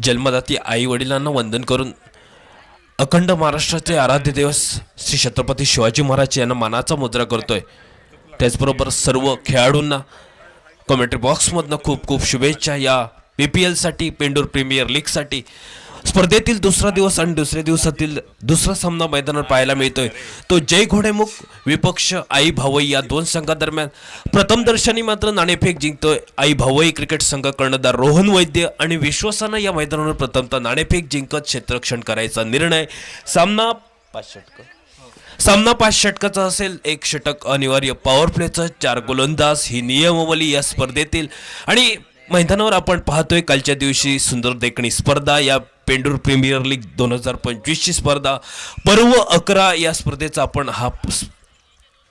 जन्मदाती आई वडिलांना वंदन करून अखंड महाराष्ट्राचे आराध्य दिवस श्री छत्रपती शिवाजी महाराज यांना मानाचा मुद्रा करतोय। त्याचबरोबर सर्व खेळाडूंना कमेंट्री बॉक्समधनं खूप खूप शुभेच्छा या PPLसाठी पेंडूर प्रीमियर लीगसाठी स्पर्धेतील दुसरा दिवस आणि दुसऱ्या दिवसातील दुसरा सामना मैदानावर पाहायला मिळतोय। तो जय घोडेमुख विपक्ष आई भावई या दोन संघादरम्यान प्रथम दर्शनी मात्र नाणेफेक जिंकतोय आई भावई क्रिकेट संघ कर्णधार रोहन वैद्य आणि विश्वासानं या मैदानावर प्रथमतः नाणेफेक जिंकत क्षेत्ररक्षण करायचा निर्णय। सामना 5 षटकाचा असेल, 1 षटक अनिवार्य पॉवर प्लेचं, 4 गोलंदाज ही नियमावली या स्पर्धेतील। आणि मैदानावर आपण पाहतोय कालच्या दिवशी सुंदर देखणी स्पर्धा या पेंडूर प्रीमियर लीग 2025 ची स्पर्धा पर्व 11 या स्पर्धेचा आपण हा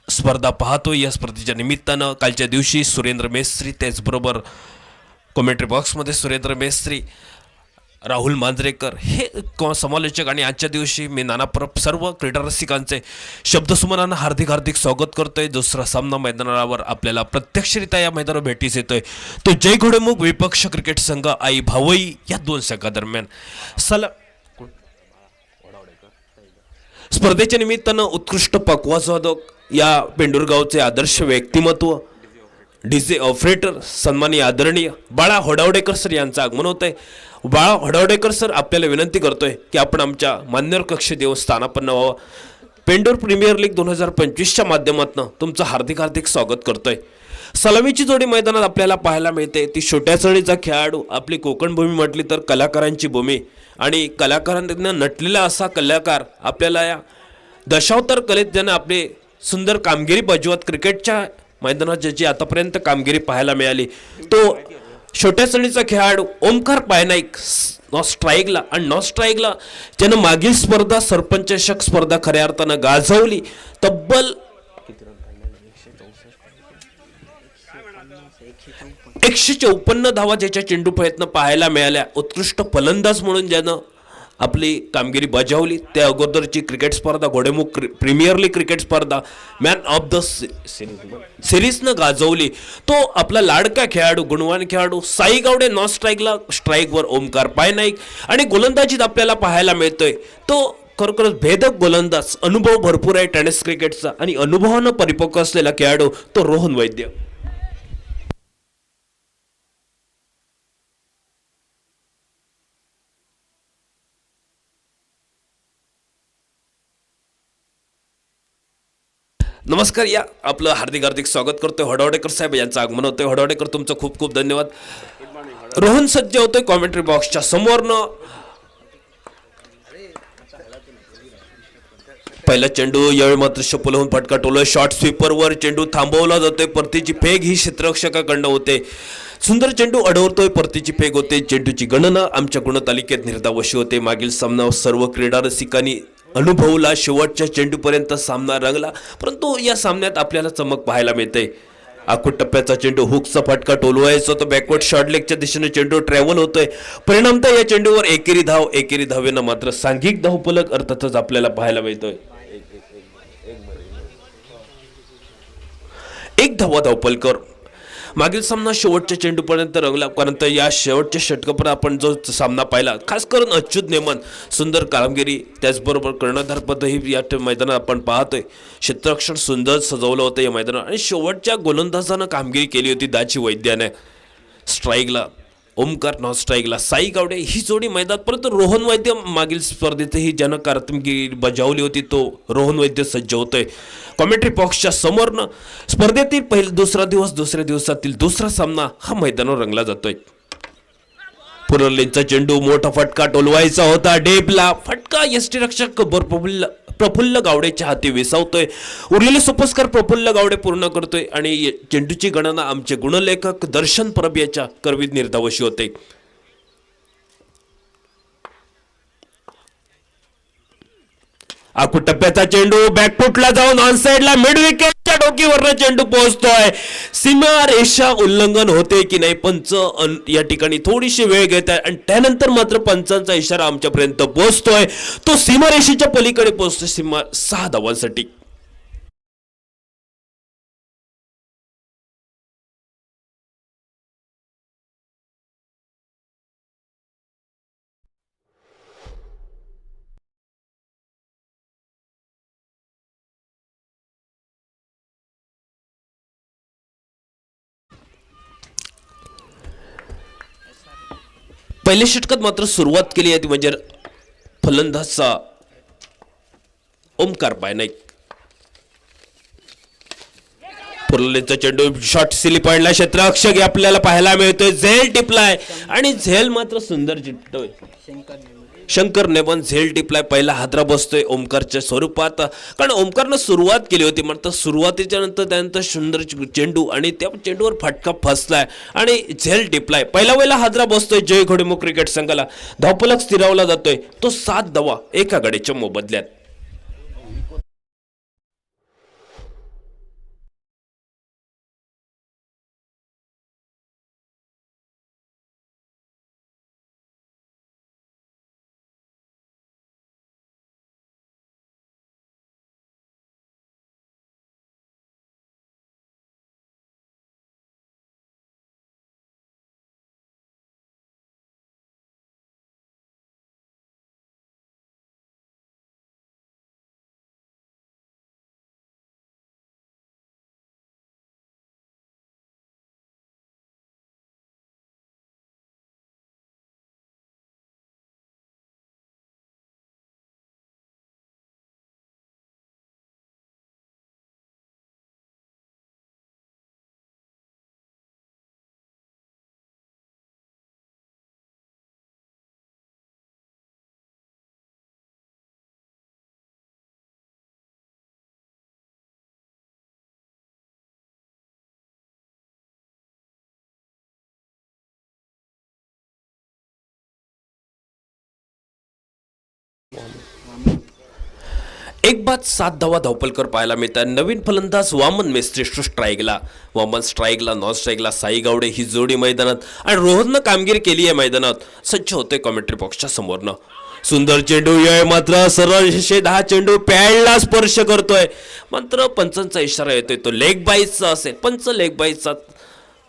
स्पर्धा पाहतोय। या स्पर्धेच्या निमित्तानं कालच्या दिवशी सुरेंद्र मेस्त्री त्याचबरोबर कमेंट्री बॉक्समध्ये सुरेंद्र मेस्त्री राहुल मांजरेकर हे समालोचक आणि आजच्या दिवशी मी नाना परब सर्व क्रीडा रसिकांचे शब्दसुमनानं हार्दिक स्वागत करतोय। दुसरा सामना मैदानावर आपल्याला प्रत्यक्षरित्या या मैदानावर भेटीस येतोय तो जय घोडेमुख विपक्ष क्रिकेट संघ आई भावई या दोन संघादरम्यान स्पर्धेच्या निमित्तानं उत्कृष्ट पक्वास्वादक या पेंडुरगावचे आदर्श व्यक्तिमत्व डीजे ऑपरेटर सन्माननीय आदरणीय बाळा होडावडेकर सर यांचं आगमन होत आहे। बाळा होडावडेकर सर आपल्याला विनंती करतोय की आपण आमच्या मान्यवर कक्ष देऊन स्थानापन्न व्हावं। पेंडूर प्रीमियर लीग 2025च्या माध्यमातून तुमचं हार्दिक स्वागत करतोय। सलामीची जोडी मैदानात आपल्याला पाहायला मिळते ती छोट्या चढीचा खेळाडू आपली कोकण भूमी म्हटली तर कलाकारांची भूमी आणि कलाकारांना नटलेला असा कलाकार आपल्याला या दशावतार कलेत ज्यानं आपली सुंदर कामगिरी बजावत क्रिकेटच्या मैदानात ज्याची आतापर्यंत कामगिरी पाहायला मिळाली तो छोट्या चढीचा खेळाडू ओमकार पायनाईक स्ट्राईकला आणि नॉन स्ट्राईकला ज्यानं मागील स्पर्धा सरपंच चषक स्पर्धा खऱ्या अर्थानं गाजवली। तब्बल 154 धावा ज्याच्या चेंडू प्रयत्न पाहायला मिळाल्या। उत्कृष्ट फलंदाज म्हणून ज्यानं आपली कामगिरी बजावली। त्या अगोदरची क्रिकेट स्पर्धा घोडेमुख प्रीमियर लीग क्रिकेट स्पर्धा मॅन ऑफ द सिरीजनं गाजवली। तो आपला लाडका खेळाडू गुणवान खेळाडू साई गावडे नॉन स्ट्राईकला स्ट्राईकवर ओमकार पायनाईक आणि गोलंदाजीत आपल्याला पाहायला मिळतोय तो खरोखरच भेदक गोलंदाज अनुभव भरपूर आहे टेनिस क्रिकेटचा आणि अनुभवानं परिपक्व असलेला खेळाडू तो रोहन वैद्य। नमस्कार या आपलं हार्दिक स्वागत करतोय। होडावडेकर साहेब यांचं आगमन होतंय। होडावडेकर तुमचं खूप खूप धन्यवाद। रोहन सज्ज होतोय कॉमेंट्री बॉक्सच्या समोरनं। पहिला चेंडू यावेळी मात्र शपलहून फटका टोलतोय शॉर्ट स्वीपरवर चेंडू थांबवला जातोय। परतीची फेक ही क्षेत्ररक्षकाकडनं होते। सुंदर चेंडू अडवतोय परतीची फेक होते। चेंडूची गणना आमच्या गुणतालिकेत निर्धावशी होते। मागील सामना सर्व क्रीडा रसिकांनी अनुभवला शेवटच्या चेंडूपर्यंत सामना रंगला परंतु या सामन्यात आपल्याला चमक पाहायला मिळते। आखूट टप्प्याचा चेंडू हुकचा फटका टोलवायचा तो बॅकवर्ड शॉर्ट लेगच्या दिशेने चेंडू ट्रॅव्हल होतोय। परिणामतः या चेंडूवर एकेरी धावेनं मात्र सांघिक धावफलक अर्थातच आपल्याला पाहायला मिळतोय। एक धावफलकर मागील सामना शेवटच्या चेंडूपर्यंत रंगला परंतु या शेवटच्या षटकापर्यंत आपण जो सामना पाहिला खास करून अच्युत नेमन सुंदर कामगिरी त्याचबरोबर कर्णधारपदही या मैदानात आपण पाहतोय। क्षेत्ररक्षण सुंदर सजवलं होतं या मैदानात आणि शेवटच्या गोलंदाजानं कामगिरी केली होती दाची वैद्याने। स्ट्राईकला ओमकार नॉन स्ट्राईकला साई गावडे ही जोडी मैदानात परंतु रोहन वैद्य मागील स्पर्धेतही ज्यानं कामगिरी बजावली होती तो रोहन वैद्य सज्ज होतोय कॉमेंट्री बॉक्सच्या समोरनं। स्पर्धेतील दुसऱ्या दिवसातील दुसरा सामना हा मैदानावर रंगला जातोय। पुरलेंचा चेंडू मोठा फटका टोलवायचा होता डेपला फटका यष्टीरक्षक प्रफुल्ल गावडेच्या हाती विसावतोय। उरलेले सोपस्कार प्रफुल्ल गावडे पूर्ण करतोय आणि चेंडूची गणना आमचे गुणलेखक दर्शन परब याच्या करवीत निर्धावशी होते। आखूट टप्प्याचा चेंडू बॅकफुटला जाऊन ऑन साइडला मिड विकेटच्या डोकीवरनं चेंडू पोहोचतोय। सीमा रेषा उल्लंघन होते की नाही पंच या ठिकाणी थोडीशी वेळ घेत आहे आणि त्यानंतर मात्र पंचांचा इशारा आमच्यापर्यंत पोहोचतोय तो सीमारेषेच्या पलीकडे पोहोचतोय सीमा 6 धावांसाठी। पहिल्या षटकात मात्र सुरुवात केली आहे ती म्हणजे फलंदाजचा ओमकार पायनाईक. पुरलेचा चेंडू शॉर्ट सिली पॉइंटला क्षेत्ररक्षक आपल्याला पाहायला मिळतोय. झेल टिपलाय आणि झेल मात्र सुंदर चिटतोय. शंकरने पण झेल टिपलाय. पहिला हादरा बसतोय ओमकारच्या स्वरूपात, कारण ओमकारनं सुरुवात केली होती मात्र सुरुवातीच्या नंतर त्यानंतर सुंदर चेंडू आणि त्या चेंडूवर फटका फसलाय आणि झेल टिपलाय. पहिला हादरा बसतोय जय घोडेमुख क्रिकेट संघाला. धावफलक स्थिरावला जातोय तो 7 धावा एका गडीच्या मोबदल्यात. एक बाद 7 धावा धावपलकर पाहायला मिळतात. नवीन फलंदाज वामन मेस्त्री स्ट्राईकला. वामन स्ट्राईकला, नॉन स्ट्राईकला साई गावडे ही जोडी मैदानात आणि रोहननं कामगिरी केली आहे मैदानात. सज्ज होते कॉमेंट्री बॉक्सच्या समोरनं. सुंदर चेंडू आहे मात्र सरळ 10 चेंडू पॅडला स्पर्श करतोय. मात्र पंचांचा इशारा येतोय तो लेग बाईसचा असेल. पंच लेग बाईसचा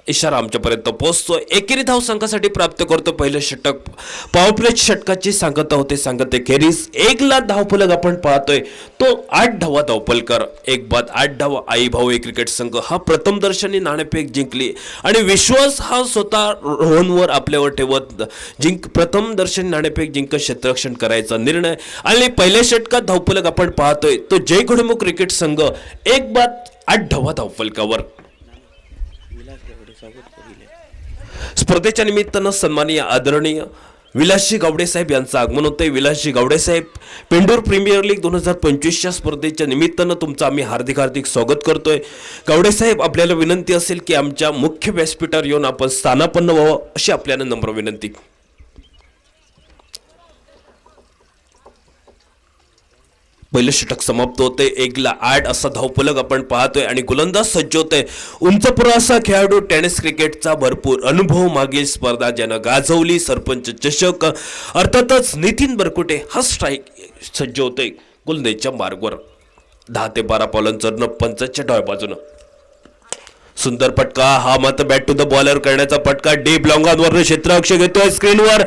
इशारा आमच्यापर्यंत पोहोचतोय. एकेरी धाव संघासाठी प्राप्त करतो पहिलं षटक. पॉवरप्ले षटकाची सांगता होते सांगते खेरीज 1 लाख धावफलक आपण पाहतोय तो 8 धावा धावपलकर. 1 बाद 8 धावा. आई भाऊ एक क्रिकेट संघ हा प्रथम दर्शनी नाणेफेक जिंकली आणि विश्वास हा स्वतः रोहनवर आपल्यावर ठेवत प्रथम दर्शनी नाणेफेक जिंकत क्षेत्ररक्षण करायचा निर्णय. आणि पहिल्या षटकात धावफलक आपण पाहतोय तो जय घोडेमुख क्रिकेट संघ 1 बाद 8 धावा धावफलकावर. स्पर्धेच्या निमित्तानं सन्माननीय आदरणीय विलासजी गावडे साहेब यांचं आगमन होतंय. विलासजी गावडे साहेब पेंडूर प्रीमियर लीग 2025च्या स्पर्धेच्या निमित्तानं तुमचं आम्ही हार्दिक स्वागत करतोय. गावडे साहेब आपल्याला विनंती असेल की आमच्या मुख्य व्यासपीठावर येऊन आपण स्थानापन्न व्हावं अशी आपल्याला नम्र विनंती. पहिलं षटक समाप्त होते. 1 ला 8 असा धावफलक आपण पाहतोय आणि गोलंदाज सज्ज होते. उंचपुरा असा खेळाडू, टेनिस क्रिकेटचा भरपूर अनुभव, मागील स्पर्धा ज्यानं गाजवली सरपंच चषक. अर्थातच नितीन बरकुटे हा स्ट्राईक सज्ज होते गोलंदाजीच्या मार्गवर. 10 ते 12 पावलांचं पंचाच्या डाव्या बाजूनं सुंदर फटका. हा मात्र बॅट टू द बॉलर करण्याचा फटका. डीप लॉंगांवर क्षेत्ररक्षक घेतोय स्क्रीनवर.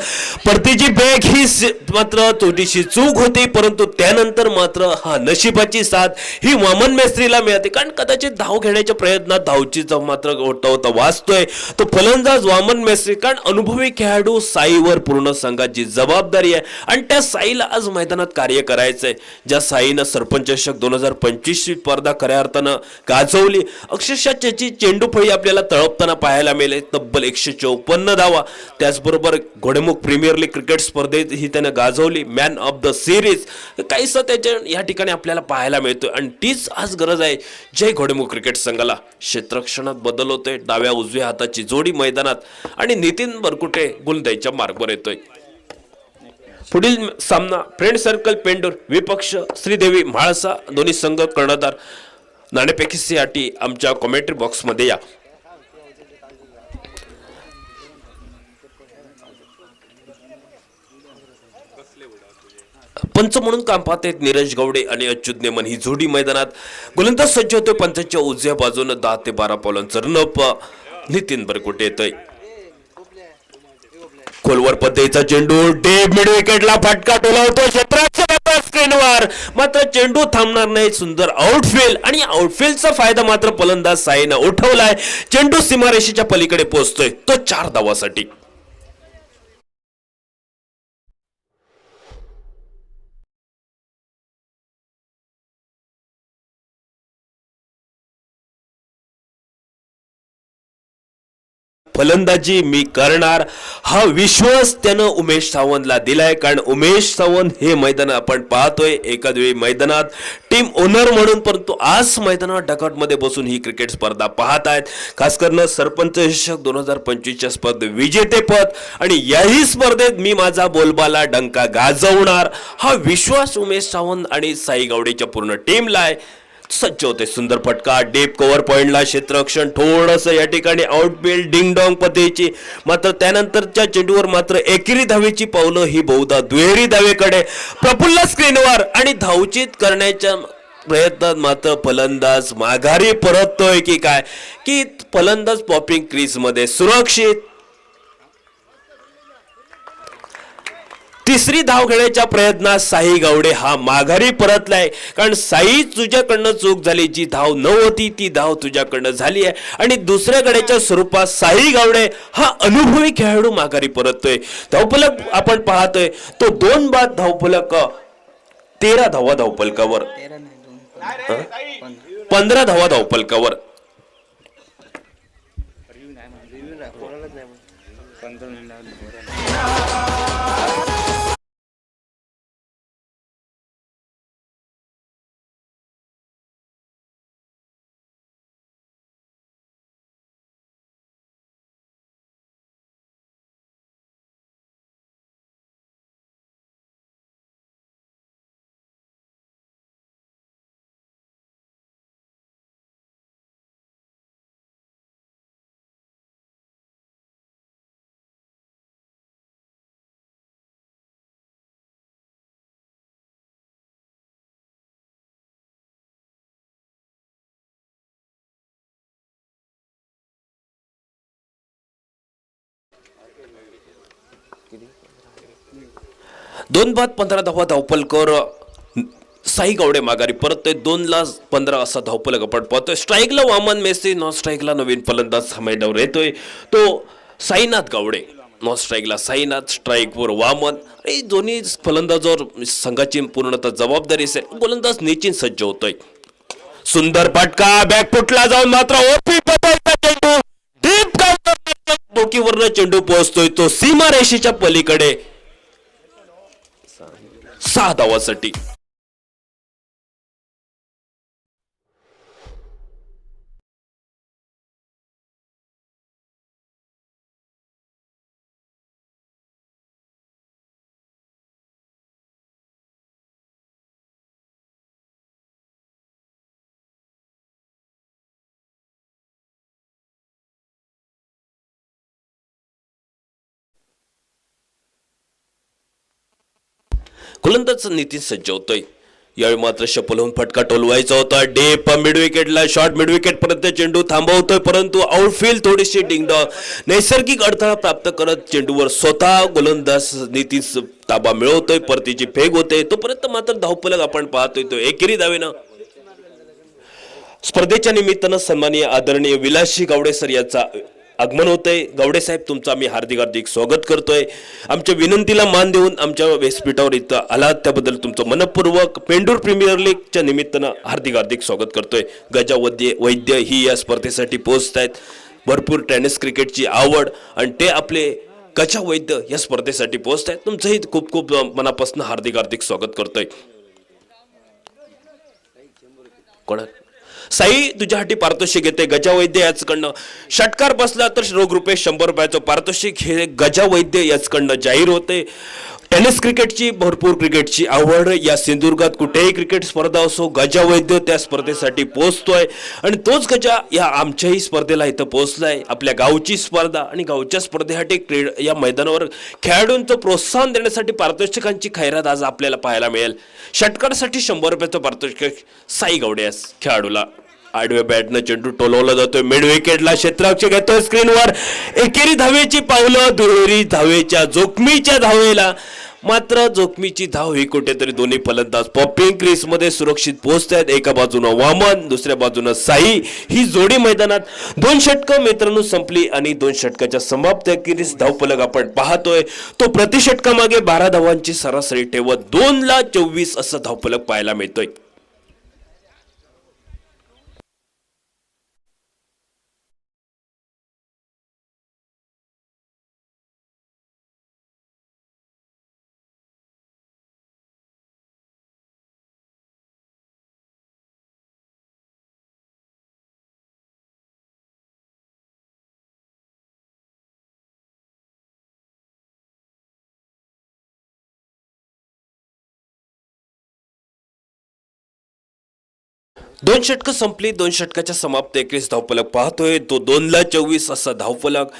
परतीची बॅग ही मात्र छोटीशी चूक होती परंतु त्यानंतर मात्र हा नशिबाची साथ ही वामन मेस्त्रीला मिळते. कारण कदाचित धाव घेण्याच्या प्रयत्नात धावची मात्र होता वाचतोय तो फलंदाज वामन मेस्त्री. कारण अनुभवी खेळाडू साईवर पूर्ण संघाची जबाबदारी आहे आणि त्या साईला आज मैदानात कार्य करायचंय. ज्या साईनं सरपंच चषक 2025 स्पर्धा खऱ्या अर्थानं गाजवली. अक्षरशः त्याची चेंडू फळी आपल्याला तळपताना पाहायला मिळेल. तब्बल 154 धावा. त्याचबरोबर घोडेमुख प्रीमियर लीग क्रिकेट स्पर्धेत ही त्याने गाजवली. मॅन ऑफ द सिरीज काहीसं त्याच्या या ठिकाणी आपल्याला पाहायला मिळतोय आणि तीच आज गरज आहे जय घोडेमुख क्रिकेट संघाला. क्षेत्ररक्षणात बदल होतोय. डाव्या उजव्या हाताची जोडी मैदानात आणि नितीन बरकुटे गोलंदाजीच्या मार्गावर येतोय. पुढील सामना फ्रेंड सर्कल पेंडूर विपक्ष श्रीदेवी म्हाळसा. दोन्ही संघ कर्णधार. नाणेफेकीसाठी आमच्या कॉमेंट्री बॉक्समध्ये या. पंच म्हणून काम पाहतात नीरज गावडे आणि अच्युत नेमन ही जोडी मैदानात. गोलंदाज सज्ज होतोय पंचांच्या उजव्या बाजूने. 10 ते 12 पावलांचं रनअप. नितीन बरकुटे येतोय. खोलवर पद्धतीचा चेंडू डीप मिड विकेटला फटका टोलावतो क्षेत्राच्या स्क्रीनवर. मात्र चेंडू थांबणार नाही. सुंदर आउटफील्ड आणि आउटफील्डचा फायदा मात्र फलंदाज साईनं उठवलाय. चेंडू सीमारेषेच्या पलीकडे पोहोचतोय तो 4 धावासाठी. फलंदाजी मी करणार हा विश्वास त्यानं उमेश सावंतला दिलाय. कारण उमेश सावंत हे मैदान आपण पाहतोय एखाद वेळी मैदानात टीम ओनर म्हणून, परंतु आज मैदानात डकआउटमध्ये बसून ही क्रिकेट स्पर्धा पाहत आहेत. खास करून सरपंच चषक 2025च्या स्पर्धेत विजेतेपद आणि याही स्पर्धेत मी माझा बोलबाला डंका गाजवणार हा विश्वास उमेश सावंत आणि साई गावडेच्या पूर्ण टीमला आहे. सज्ज होते. सुंदर फटका डेप कव्हर पॉइंटला क्षेत्ररक्षण थोडंसं या ठिकाणी आउटफील्ड डिंग डॉंग पद्धतीची, मात्र त्यानंतरच्या चेंडूवर मात्र एकेरी धावेची पावलं ही बहुधा दुहेरी धावेकडे प्रफुल्ल स्क्रीनवर आणि धावचित करण्याच्या प्रयत्नात मात्र फलंदाज माघारी परततोय की काय, की फलंदाज पॉपिंग क्रीज मध्ये सुरक्षित. तिसरी धाव घेण्याच्या प्रयत्नात साई गावडे हा माघारी परतलाय. कारण साई तुझ्याकडनं चूक झाली, जी धाव न होती ती धाव तुझ्याकडनं झाली आहे आणि दुसऱ्या गड्याच्या स्वरूपात साई गावडे हा अनुभवी खेळाडू माघारी परततोय. धावफलक आपण पाहतोय तो 2 बाद धावफलक 13 धावा धावफलकावर, 15 धावा धावफलकावर. दोन बाद 15 धावा धावफलकावर साई गावडे माघारी परततोय. 2-15 असा धावफलक आपण पाहतोय. स्ट्राईकला वामन मेसी, नॉन स्ट्राईकला नवीन फलंदाज मैदानावर येतोय तो साईनाथ गावडे. नॉन स्ट्राईकला साईनाथ, स्ट्राईकवर वामन. हे दोन्ही फलंदाजावर संघाची पूर्णतः जबाबदारी असेल. गोलंदाज निश्चित सज्ज होतोय. सुंदर फटका बॅकफुटला जाऊन मात्र ओपी पटायचा चेंडू डीप काउंटर डोकीवरनं चेंडू पोहोचतोय तो सीमारेषेच्या पलीकडे 6 धावांसाठी. गोलंदाज नितीन सज्ज होतोय. यावेळी मात्र शपल होऊन फटका टोलवायचा होता. डेप मिड विकेटला शॉर्ट मिड विकेट पर्यंत चेंडू थांबवतोय, परंतु आउटफील्ड थोडीशी डिंगडॉंग नैसर्गिक अडथळा प्राप्त करत चेंडूवर स्वतः गोलंदाज नितीन ताबा मिळवतोय. परतीची फेक होते तोपर्यंत मात्र धावफलक आपण पाहतोय तो एकेरी धावेनं. स्पर्धेच्या निमित्तानं सन्माननीय आदरणीय विलासजी गावडे सर यांचा आगमन होतंय. गावडे साहेब तुमचं आम्ही हार्दिक स्वागत करतोय. आमच्या विनंतीला मान देऊन आमच्या व्यासपीठावर इथं आलात त्याबद्दल तुमचं मनपूर्वक पेंडूर प्रीमियर लीगच्या निमित्तानं हार्दिक स्वागत करतोय. गजा वैद्य ही या स्पर्धेसाठी पोहोचत आहेत. भरपूर टेनिस क्रिकेटची आवड आणि ते आपले गजा वैद्य या स्पर्धेसाठी पोहोचत आहेत. तुमचंही खूप खूप मनापासून हार्दिक स्वागत करतोय. कोण साई तुझ्यासाठी पारितोषिक घेते गजा वैद्य याचकडनं. षटकार बसला तर रोख रुपये 100 रुपयाचं पारितोषिक हे गजा वैद्य याचकडनं जाहीर होते. टेनिस क्रिकेटची भरपूर क्रिकेटची आवड या सिंधुदुर्गात कुठेही क्रिकेट स्पर्धा असो गजा वैद्य त्या स्पर्धेसाठी पोहोचतोय आणि तोच गजा या आमच्याही स्पर्धेला इथं पोहोचलाय. आपल्या गावची स्पर्धा आणि गावच्या स्पर्धेसाठी या मैदानावर खेळाडूंचं प्रोत्साहन देण्यासाठी पारितोषिकांची खैरात आज आपल्याला पाहायला मिळेल. षटकारासाठी 100 रुपयाचं पारितोषिक साई गावडे खेळाडूला. आडव्या बॅटनं चेंडू टोलवला जातोय. मिड विकेटला क्षेत्ररक्षक घेतोय स्क्रीनवर. एकेरी धावेची पावलं दुहेरी धावेच्या जोखमीच्या धावेला मात्र जोखमीची धाव ही कुठेतरी दोन्ही फलंदाज पॉपिंग क्रीज मध्ये सुरक्षित पोहोचतात. एका बाजूनं वामन दुसऱ्या बाजूनं साई ही जोडी मैदानात 2 षटकं मित्रांनो संपली आणि 2 षटकाच्या समाप्त अखेरीस धावफलक आपण पाहतोय तो प्रति षटकामागे 12 धावांची सरासरी ठेवत 2/24 असं धावफलक पाहायला मिळतोय. दोन षटकं संपली, दोन षटकाच्या समाप्त 21 धावफलक पाहतोय तो 2/24 असा धावफलक.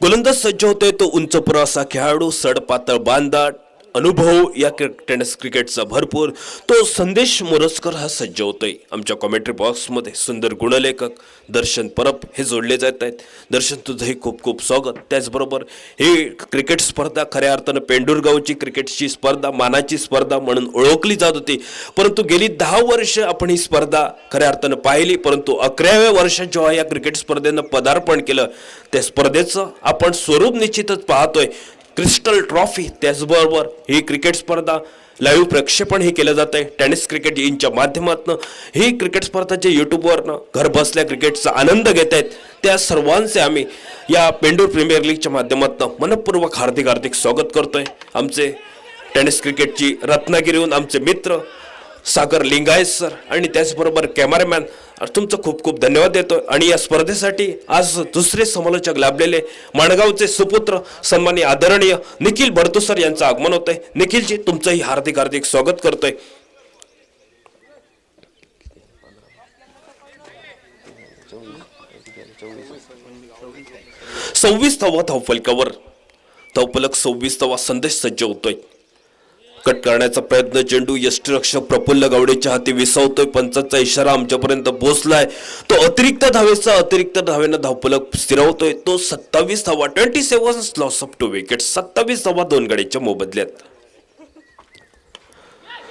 गोलंदाज सज्ज होतोय तो उंचपुरा असा खेळाडू, सडपातळ बांधाट, अनुभव या टेनिस क्रिकेटचा भरपूर तो संदेश मोरजकर हा सज्ज होतोय. आमच्या कॉमेंट्री बॉक्समध्ये सुंदर गुणलेखक दर्शन परब हे जोडले जात आहेत. दर्शन तुझंही खूप खूप स्वागत. त्याचबरोबर ही क्रिकेट स्पर्धा खऱ्या अर्थानं पेंडुरगावची क्रिकेटची स्पर्धा, मानाची स्पर्धा म्हणून ओळखली जात होती, परंतु गेली 10 वर्ष आपण ही स्पर्धा खऱ्या अर्थानं पाहिली. परंतु 11व्या वर्षात जेव्हा या क्रिकेट स्पर्धेनं पदार्पण केलं, त्या स्पर्धेचं आपण स्वरूप निश्चितच पाहतोय. क्रिस्टल ट्रॉफी, त्याचबरोबर ही क्रिकेट स्पर्धा लाईव्ह प्रक्षेपण हे केलं जात आहे टेनिस क्रिकेट इंच्या माध्यमातून. ही क्रिकेट स्पर्धाच्या यूट्यूबवरनं घर बसल्या क्रिकेटचा आनंद घेत आहेत त्या सर्वांचे आम्ही या पेंडूर प्रीमियर लीगच्या माध्यमातून मनपूर्वक हार्दिक स्वागत करतोय. आमचे टेनिस क्रिकेटची रत्नागिरीहून आमचे मित्र सागर लिंगायत सर आणि त्याचबरोबर कॅमेरामॅन तुमचं खूप खूप धन्यवाद देतोय. आणि या स्पर्धेसाठी आज दुसरे समालोचक लाभलेले माणगावचे सुपुत्र सन्माननीय आदरणीय निखिल भरतू सर यांचं आगमन होतंय. निखिलजी तुमचंही हार्दिक स्वागत करतोय. सव्वीसावा धावफलकावर धावफलक 26वा संदेश सज्ज होतोय. कट करण्याचा प्रयत्न, चेंडू यष्टिरक्षक प्रफुल्ल गावडेच्या हाती विसावतोय. पंचाचा इशारा आमच्यापर्यंत पोहोचलाय. तो अतिरिक्त धावेनं धावफलक स्थिरावतोय. तो 27 धावा, 27 लॉस ऑफ 2 विकेट, 27 धावा 2 गड्याच्या मोबदल्यात.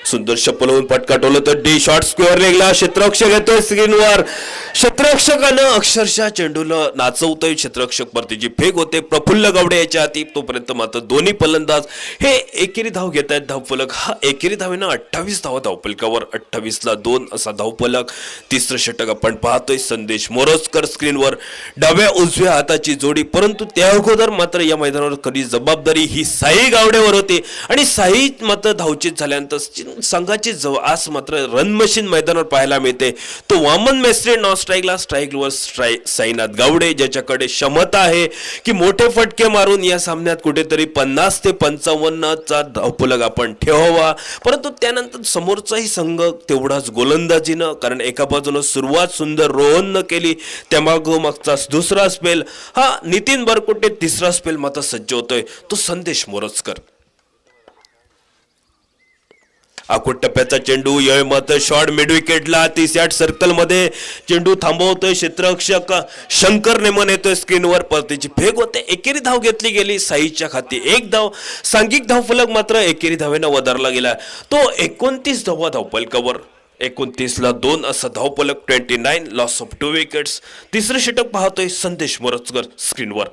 सुंदर शपल होऊन फटका टोलत डी शॉट स्क्वेअर लेगला क्षेत्ररक्षक येतोय स्क्रीनवर. क्षेत्ररक्षकानं अक्षरशः चेंडूला नाचवतोय. क्षेत्ररक्षक परतीची फेक होते प्रफुल्ल गावडे याच्या हाती. तोपर्यंत मात्र दोन्ही फलंदाज हे एकेरी धाव घेत आहेत. धावफलक हा एकेरी धावेनं 28 धावा धावफलकावर, 28ला 2 असा धावफलक. तिसरं षटक आपण पाहतोय संदेश मोरजकर स्क्रीनवर. डाव्या उजव्या हाताची जोडी, परंतु त्या अगोदर मात्र या मैदानावर खरी जबाबदारी ही साई गावडेवर होती आणि साई मात्र धावचीत झाल्यानंतर संघाची आज मात्र रन मशीन मैदानावर पाहायला मिळते. तो वामन मेस्त्री नॉन स्ट्राईकवर साईनाथ गावडे, ज्याच्याकडे क्षमता आहे की मोठे फटके मारून या सामन्यात कुठेतरी 50 ते 55चा धावफलक आपण ठेवावा. परंतु त्यानंतर समोरचाही संघ तेवढाच गोलंदाजीनं, कारण एका बाजूनं सुरुवात सुंदर रोहननं केली, त्यामागचा दुसरा स्पेल हा नितीन बरकुटे, तिसरा स्पेल मात्र सज्ज होतोय तो संदेश मोरजकर. आखूड टप्प्याचा चेंडू यळमत शॉर्ट मिड विकेटला 30 सर्कल मध्ये चेंडू थांबवतोय क्षेत्ररक्षक शंकर नेमन येतोय स्क्रीनवर. परतीची फेक होते. एकेरी धाव घेतली गेली साईच्या खाती. 1 धाव. सांघिक धावफलक मात्र एकेरी धावेनं वधारला गेला. तो 29 धावा धावफलकावर, 29ला 2 असा धावफलक, 29 लॉस ऑफ 2 विकेट्स. तिसरं षटक पाहतोय संदेश मोरजकर स्क्रीनवर.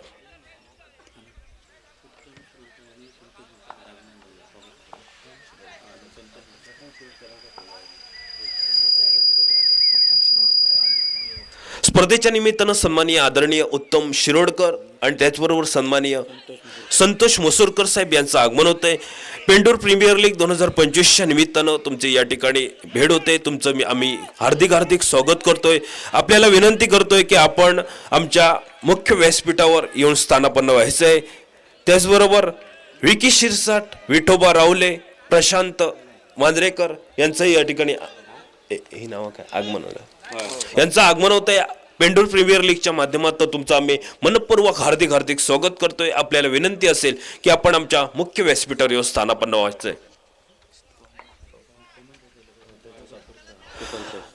स्पर्धेच्या निमित्तानं सन्माननीय आदरणीय उत्तम शिरोडकर आणि त्याचबरोबर सन्माननीय संतोष मसूरकर साहेब यांचं आगमन होतंय. पेंडूर प्रीमियर लीग 2025च्या निमित्तानं तुमचे या ठिकाणी भेट होते. तुमचं आम्ही हार्दिक स्वागत करतोय. आपल्याला विनंती करतोय की आपण आमच्या मुख्य व्यासपीठावर येऊन स्थानापन्न व्हायचंय. त्याचबरोबर विकी शिरसाट, विठोबा रावले, प्रशांत मांजरेकर यांचंही या ठिकाणी ही नावं काय आगमन होतं, यांचं आगमन होतंय. पेंडूर प्रीमियर लीगच्या माध्यमातून तुमचं आम्ही मनपूर्वक हार्दिक स्वागत करतोय. आपल्याला विनंती असेल की आपण आमच्या मुख्य व्यासपीठावर येऊन स्थानापन्न व्हायचंय.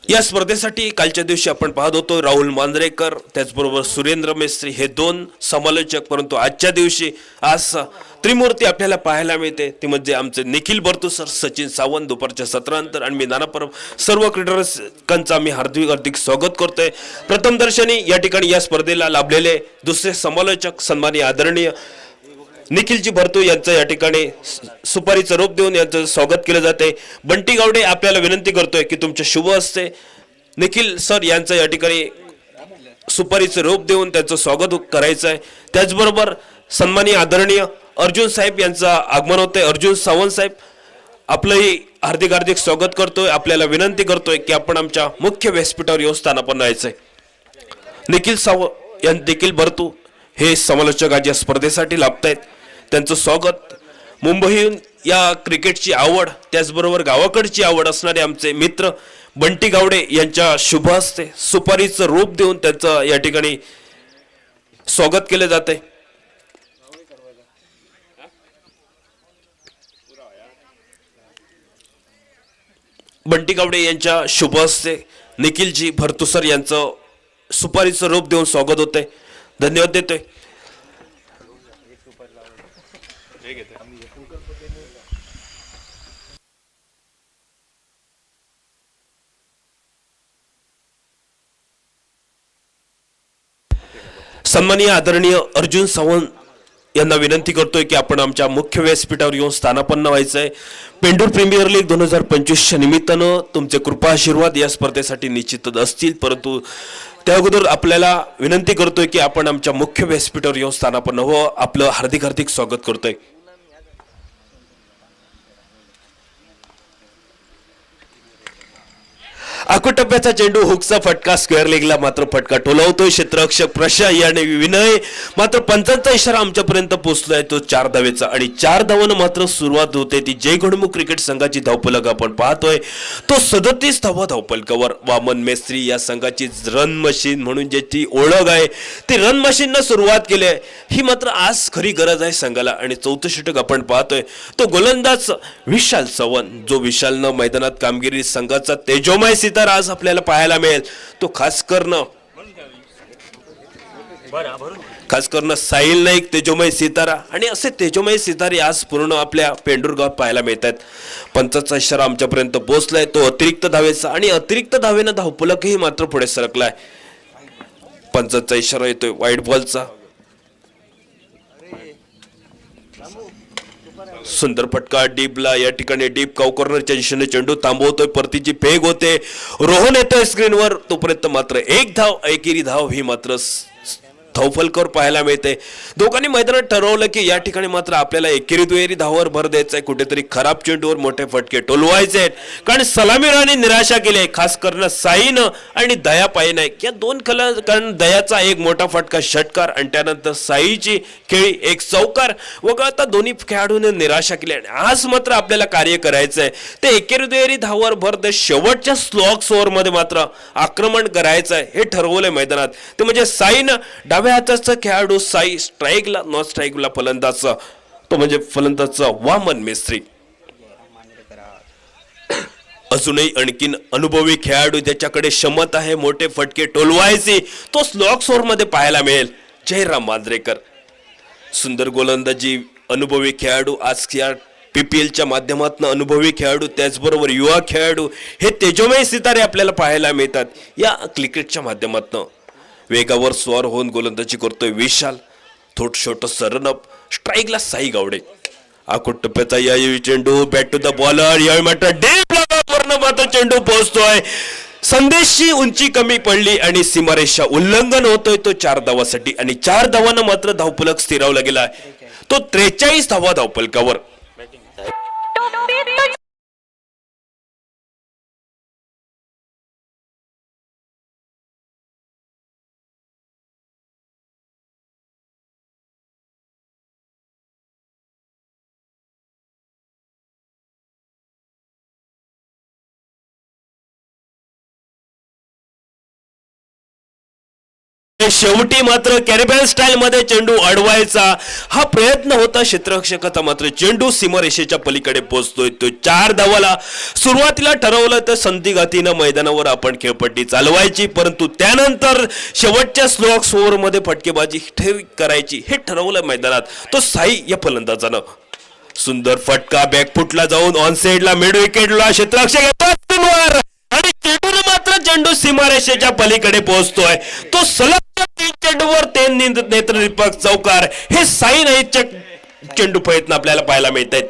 या स्पर्धेसाठी कालच्या दिवशी आपण पाहत होतो राहुल मांजरेकर त्याचबरोबर सुरेंद्र मेस्त्री हे 2 समालोचक, परंतु आजच्या दिवशी आज त्रिमूर्ती आपल्याला पाहायला मिळते. ती म्हणजे आमचे निखिल भरतू सर, सचिन सावंत दुपारच्या 17 आणि मी नाना परब. सर्व क्रीडकांचं आम्ही हार्दिक स्वागत करतोय. प्रथम दर्शनी या ठिकाणी या स्पर्धेला लाभलेले दुसरे समालोचक सन्माननीय आदरणीय निखिलजी भरतू यांचं या ठिकाणी सुपारीचं रोप देऊन यांचं स्वागत केलं जाते. बंटी गावडे आपल्याला विनंती करतोय की तुमच्या शुभ हस्ते निखिल सर यांचं या ठिकाणी सुपारीचं रोप देऊन त्यांचं स्वागत करायचं आहे. त्याचबरोबर सन्माननीय आदरणीय अर्जुन साहेब यांचं आगमन होतंय. अर्जुन सावंत साहेब आपलंही हार्दिक स्वागत करतोय. आपल्याला विनंती करतोय की आपण आमच्या मुख्य व्यासपीठावर येऊन स्थानापन्न व्हायचंय. निखिल भरतू हे समालोचक आज या स्पर्धेसाठी लाभतायत. त्यांचं स्वागत मुंबईहून या क्रिकेटची आवड त्याचबरोबर गावाकडची आवड असणारे आमचे मित्र बंटी गावडे यांच्या शुभ हस्ते सुपारीचं रूप देऊन त्यांचं या ठिकाणी स्वागत केले जाते। बंटी गावडे यांच्या शुभ हस्ते निखिलजी भरतुसर यांचं सुपारीचं रूप देऊन स्वागत होते। धन्यवाद देतोय। सन्माननीय आदरणीय अर्जुन सावंत यांना विनंती करतोय की आपण आमच्या मुख्य व्यासपीठावर येऊन स्थानापन्न व्हायचंय। पेंडूर प्रीमियर लीग 2025च्या निमित्तानं तुमचे कृपा आशीर्वाद या स्पर्धेसाठी निश्चितच असतील, परंतु त्या अगोदर आपल्याला विनंती करतोय की आपण आमच्या मुख्य व्यासपीठावर येऊन स्थानापन्न व्हावं। आपलं हार्दिक हार्दिक स्वागत करतोय। आकुटप्प्याचा चेंडू हुकचा फटका स्क्वेअर लेगला मात्र फटका टोलावतोय क्षेत्ररक्षक प्रशांत याने विनय, मात्र पंचांचा इशारा आमच्यापर्यंत पोहोचलाय तो 4 धावेचा आणि 4 धावांना मात्र सुरुवात होते ती जय घोडमुख क्रिकेट संघाची धावफलक आपण पाहतोय तो 37 धावा धावफलकावर। वामन मेस्त्री या संघाची रन मशीन म्हणून ज्याची ओळख आहे ती रन मशीननं सुरुवात केली आहे, ही मात्र आज खरी गरज आहे संघाला। आणि 4थं षटक आपण पाहतोय तो गोलंदाज विशाल चव्हाण, जो विशालनं मैदानात कामगिरी संघाचा तेजोमय सितारा आज आपल्याला पाहायला मिळेल। तो खास करणं साहिल नाईक तेजोमय सितारा आणि असे तेजोमय सितारे आज पूर्ण आपल्या पेंडूर गावात पाहायला मिळतात। पंचाचा इशारा आमच्यापर्यंत पोहोचलाय तो अतिरिक्त धावेचा आणि अतिरिक्त धावेनं धावफलकही मात्र पुढे सरकलाय। पंचाचा इशारा येतोय वाईट बॉलचा। सुंदर फटका डीपला, या ठिकाणी डीप काउ कॉर्नरच्या दिशेने चेंडू थांबवतोय, परतीची फेक होते, रोहन येतोय स्क्रीनवर, तोपर्यंत मात्र एक धाव एकेरी धाव ही मात्र धावफलकावर पाहायला मिळते। दोघांनी मैदानात ठरवलं की या ठिकाणी मात्र आपल्याला एकेरी दुहेरी धावावर भर द्यायचा आहे, कुठेतरी खराब चेंडूवर मोठे फटके टोलवायचे आहेत, कारण सलामीराने निराशा केली आहे खास करून साईनं आणि दया पाई नाईक या दोन कारण दयाचा एक मोठा फटका षटकार आणि त्यानंतर साईची खेळी एक चौकार वगळता दोन्ही खेळाडूंनी निराशा केली आणि आज मात्र आपल्याला कार्य करायचं आहे ते एकेरी दुहेरी धावावर भर दे शेवटच्या स्लॉग्स ओव्हर मध्ये मात्र आक्रमण करायचं आहे हे ठरवलंय मैदानात। ते म्हणजे साईनं डाव्या हाताचा खेळाडू साई स्ट्राईकला नॉन स्ट्राईकला फलंदाज तो म्हणजे फलंदाजचा वामन मेस्त्री। अजूनही आणखीन अनुभवी खेळाडू ज्याच्याकडे क्षमता आहे मोठे फटके टोलवायचे तो स्लॉग्स ओव्हर मध्ये पाहायला मिळेल जयराम मांजरेकर। सुंदर गोलंदाजी अनुभवी खेळाडू आज या पीपीएलच्या माध्यमातून अनुभवी खेळाडू त्याचबरोबर युवा खेळाडू हे तेजोमय सितारे आपल्याला पाहायला मिळतात या क्रिकेटच्या माध्यमातून। वेगावर स्वार होऊन गोलंदाजी करतोय विशाल, थोड छोटं रनअप, स्ट्राईकला साई गावडे। आकुटप्प्याचा यावेळी चेंडू बॅट टू द बॉलर, यावेळी मात्र डीप लगावरनं मात्र चेंडू पोहोचतोय, संदेशची उंची कमी पडली आणि सीमारेषा उल्लंघन होतोय तो 4 धावासाठी आणि 4 धावांना मात्र धावफलक स्थिरावला गेला तो 43 धावा धावफलकावर। शेवटी मात्र कॅरेबियन स्टाईल मध्ये चेंडू अडवायचा हा प्रयत्न होता क्षेत्ररक्षकाचा, मात्र चेंडू सीमारेषेच्या पलीकडे पोहोचतोय तो 4 धावाला। सुरुवातीला ठरवलं तर संधिघातीनं मैदानावर आपण खेळपट्टी चालवायची, परंतु त्यानंतर शेवटच्या स्लॉग्स ओव्हर मध्ये फटकेबाजी करायची हे ठरवलं मैदानात तो साई या फलंदाजानं। सुंदर फटका बॅकफुटला जाऊन ऑन साइडला मिड विकेटला क्षेत्ररक्षक येतात आणि चेंडूने मात्र चेंडू सीमारेषेच्या पलीकडे पोहोचतोय तो सलग 3 चेंडूवर 3 नेत्रदीपक चौकार हे साई नाईकच्या चेंडू प्रयत्न आपल्याला पाहायला मिळत आहेत।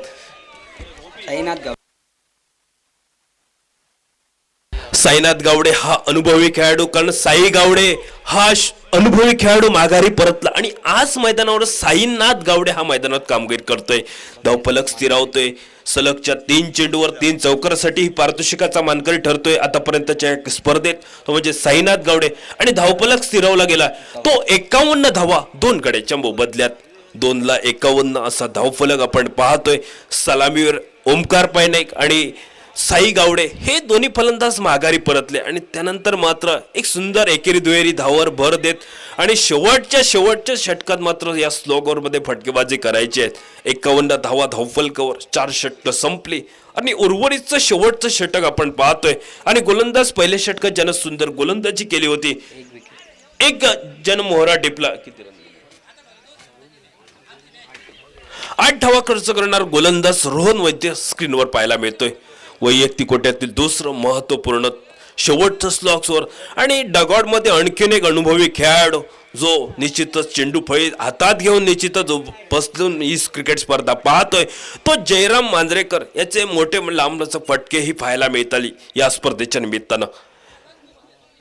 साईनाथ गावडे हा अनुभवी खेळाडू, कारण साई गावडे हा अनुभवी खेळाडू माघारी परतला आणि आज मैदानावर साईनाथ गावडे हा मैदानात कामगिरी करतोय, धावफलक स्थिरावतोय, सलगच्या 3 चेंडूवर 3 चौकारासाठी पारितोषिकाचा मानकरी ठरतोय आतापर्यंतच्या स्पर्धेत तो म्हणजे साईनाथ गावडे आणि धावफलक स्थिरावला गेला तो 51 धावा 2 गड्याच्या मोबदल्यात। 2:51 असा धावफलक आपण पाहतोय. सलामीवर ओमकार पैनाक आणि साई गावडे हे दोन्ही फलंदाज माघारी परतले आणि त्यानंतर मात्र एक सुंदर एकेरी दुहेरी धावावर भर देत आणि शेवटच्या षटकात मात्र या स्लो मध्ये फटकेबाजी करायची आहे. 51 धावा धावफलकावर 4 षटकं संपली आणि उर्वरितचं शेवटचं षटक आपण पाहतोय आणि गोलंदाज पहिल्या षटकात ज्यानं सुंदर गोलंदाजी केली होती, एक जन मोहरा टिपला. किती 8 धावा खर्च करणार गोलंदाज रोहन वैद्य स्क्रीनवर पाहायला मिळतोय. वैयक्तिक कोट्यातील दुसरं महत्वपूर्ण शेवटचं स्लॉक्सवर आणि डगआउटमध्ये आणखीन एक अनुभवी खेळाडू जो निश्चितच चेंडू फळी हातात घेऊन निश्चितच बसलून ही क्रिकेट स्पर्धा पाहतोय तो जयराम मांजरेकर. याचे मोठे लांबलचक फटकेही पाहायला मिळताली या स्पर्धेच्या निमित्तानं.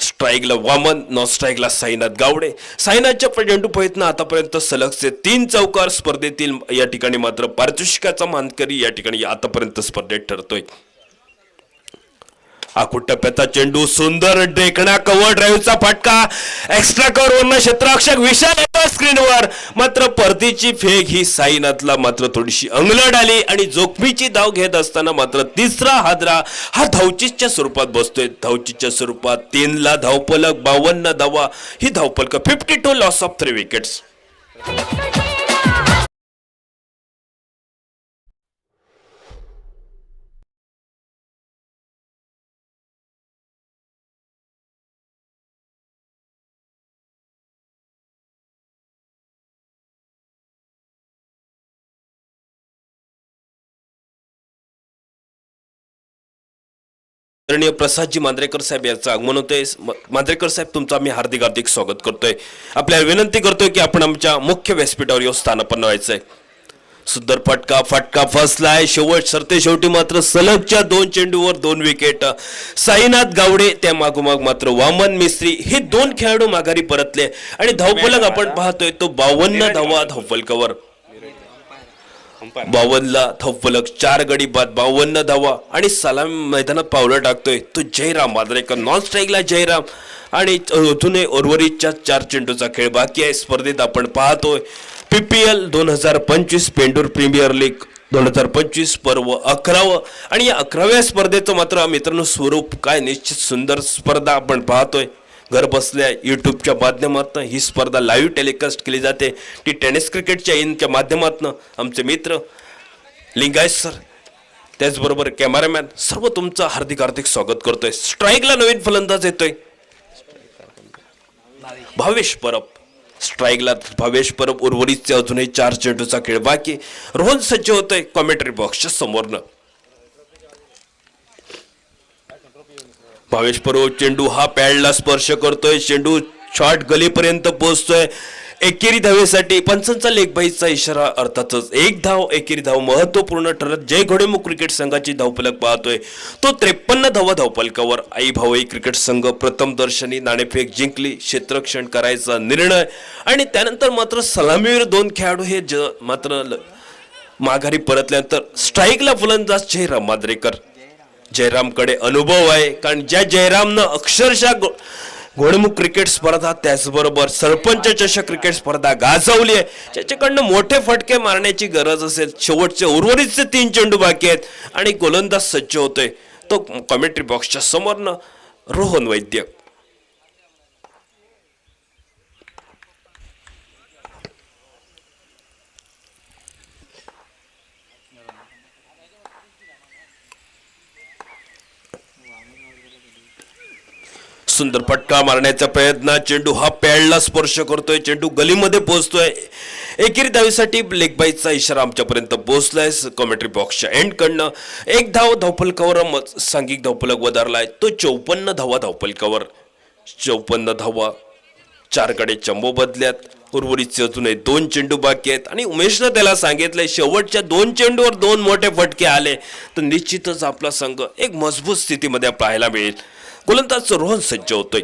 स्ट्राईकला वामन, नॉन स्ट्राईकला साईनाथ गावडे. साईनाथच्या चेंडू फळीतनं आतापर्यंत सलगचे 3 चौकार स्पर्धेतील या ठिकाणी मात्र पारितोषिकाचा मानकरी या ठिकाणी आतापर्यंत स्पर्धेत ठरतोय. टप्प्याचा चेंडू सुंदर डेकणा कव्हर ड्राईव्हचा फटका एक्स्ट्रा कव्हर वरनं क्षेत्ररक्षक विशाल येतो स्क्रीनवर. मात्र परतीची फेक ही साईनाथला मात्र थोडीशी अंगलट आली आणि जोखमीची धाव घेत असताना मात्र तिसरा हादरा हा धावचीच्या स्वरूपात बसतोय. धावचीच्या स्वरूपात 3 धावफलक 52 धावा ही धावफलक 52 लॉस ऑफ 3 विकेट्स. प्रसादजी मांजरेकर साहेब यांचं आगमन होतंय. मांजरेकर साहेब तुमचं आम्ही हार्दिक स्वागत करतोय. आपल्याला विनंती करतोय की आपण आमच्या मुख्य व्यासपीठावर येऊन स्थानापन्न व्हायचंय. सुंदर फटका फसलाय. शेवटी मात्र सलगच्या 2 चेंडूवर 2 विकेट. साईनाथ गावडे त्या मागोमाग मात्र वामन मिस्त्री हे 2 खेळाडू माघारी परतले आणि धावफलक आपण पाहतोय तो 52 धावा धावफलकावर. 52 धावफलक 4 गडी बाद 52 धावा आणि सलामी मैदानात पावलं टाकतोय तो जयराम मांजरेकर. नॉन स्ट्राईकला जयराम आणि अजूनही उर्वरितच्या 4 चेंडूचा खेळ बाकी आहे. स्पर्धेत आपण पाहतोय PPL 2025 पेंडूर प्रीमियर लीग 2025 पर्व 11 आणि या 11व्या स्पर्धेचं मात्र मित्रांनो स्वरूप काय निश्चित सुंदर स्पर्धा आपण पाहतोय. घर बसल्या यूट्यूबच्या माध्यमातून ही स्पर्धा लाईव्ह टेलिकास्ट केली जाते. ती टेनिस क्रिकेटच्या इनच्या माध्यमातून आमचे मित्र लिंगायत सर त्याचबरोबर कॅमेरामॅन सर्व तुमचं हार्दिक स्वागत करतोय. स्ट्राईकला नवीन फलंदाज येतोय भावेश परब. स्ट्राईकला भावेश परब. उर्वरितचे अजूनही 4 चेंडूचा खेळ बाकी. रोहन सज्ज होतोय कॉमेंट्री बॉक्सच्या समोरनं. भावेश परब चेंडू हा पॅडला स्पर्श करतोय. चेंडू शॉर्ट गलीपर्यंत पोहोचतोय. एकेरी धावेसाठी पंचांचा लेगबाईचा इशारा. अर्थातच 1 धाव एकेरी धाव महत्वपूर्ण ठरत जय घोडेमुख क्रिकेट संघाची धावफलक पाहतोय तो 53 धावा धावफलकावर. आई भावई क्रिकेट संघ प्रथम दर्शनी नाणेफेक जिंकली. क्षेत्ररक्षण करायचा निर्णय आणि त्यानंतर मात्र सलामीवर 2 खेळाडू हे मात्र माघारी परतल्यानंतर स्ट्राईकला फलंदाज जयराम मांजरेकर. जयरामकडे अनुभव आहे कारण ज्या जयरामनं अक्षरशः घोडेमुख क्रिकेट स्पर्धा त्याचबरोबर सरपंच चषक क्रिकेट स्पर्धा गाजवली आहे ज्याच्याकडनं मोठे फटके मारण्याची गरज असेल. शेवटचे उर्वरितचे 3 चेंडू बाकी आहेत आणि गोलंदाज सज्ज होतोय तो कॉमेंट्री बॉक्सच्या समोरनं रोहन वैद्य. सुंदर फटका मारण्याचा प्रयत्न. चेंडू हा पॅडला स्पर्श करतोय. चेंडू गलीमध्ये पोहोचतोय. एकेरी धावेसाठी लेगबाईचा इशारा आमच्यापर्यंत पोहोचलाय कॉमेंट्री बॉक्सच्या एंड कडनं. 1 धाव धावफलकावर सांघिक धावफलक वधारलाय तो 54 धावा धावफलकावर. 54 धावा 4 कडे चंबो बदल्यात. उर्वरितचे अजूनही 2 चेंडू बाकी आहेत आणि उमेशनं त्याला सांगितलंय शेवटच्या 2 चेंडूवर 2 मोठे फटके आले तर निश्चितच आपला संघ एक मजबूत स्थितीमध्ये पाहायला मिळेल. गोलंदाज रोहन सज्ज होतोय.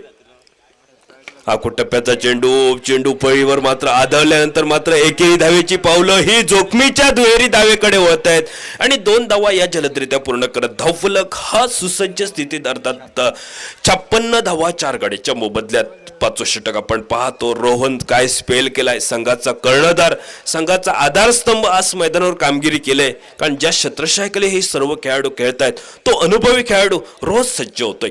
आकुटप्प्याचा चेंडू फळीवर मात्र आदळल्यानंतर मात्र एकेरी धावेची पावलं ही जोखमीच्या दुहेरी धावेकडे वळत आहेत आणि 2 धावा या जलदरित्या पूर्ण करत धावफलक हा सुसज्ज स्थितीत अर्थात 56 धावा 4 गड्याच्या मोबदल्यात 5 षटक आपण पाहतो. रोहन काय स्पेल केलाय, संघाचा कर्णधार, संघाचा आधारस्तंभ आज मैदानावर कामगिरी केले. कारण ज्या छत्रछायाखाली हे सर्व खेळाडू खेळतायत तो अनुभवी खेळाडू रोज सज्ज होतोय.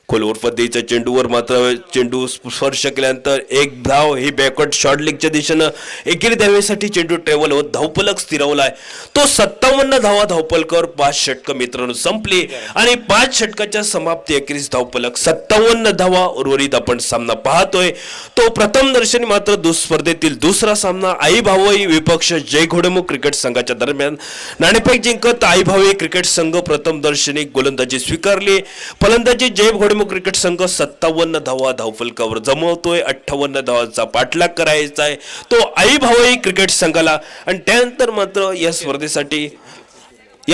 खोलवर पद्धतीच्या चेंडूवर मात्र चेंडू स्पर्श केल्यानंतर एक धाव ही बॅकवर्ड शॉर्ट लेगच्या दिशेनं एकेरी धावेसाठी चेंडू ट्रॅव्हल होत धावफलक स्थिरवलाय. तो 57 धावा धावफलकावर 5 षटकं मित्रांनो संपली आणि 5 षटकाच्या समाप्ती एकेरीस धावफलक 57 धावा उर्वरित आपण सामना पाहतोय. तो प्रथम दर्शनी मात्र स्पर्धेतील दुसरा सामना आई भावई विपक्ष जय घोडेमुख क्रिकेट संघाच्या दरम्यान नाणेफेक जिंकत आई भावई क्रिकेट संघ प्रथम दर्शनी गोलंदाजी स्वीकारली. फलंदाजी जय घोडेमुख क्रिकेट संघ 57 धावा धावफलकावर जमवतोय. 58 धावांचा पाठलाग करायचा आहे तो आई भावई क्रिकेट संघाला आणि त्यानंतर मात्र या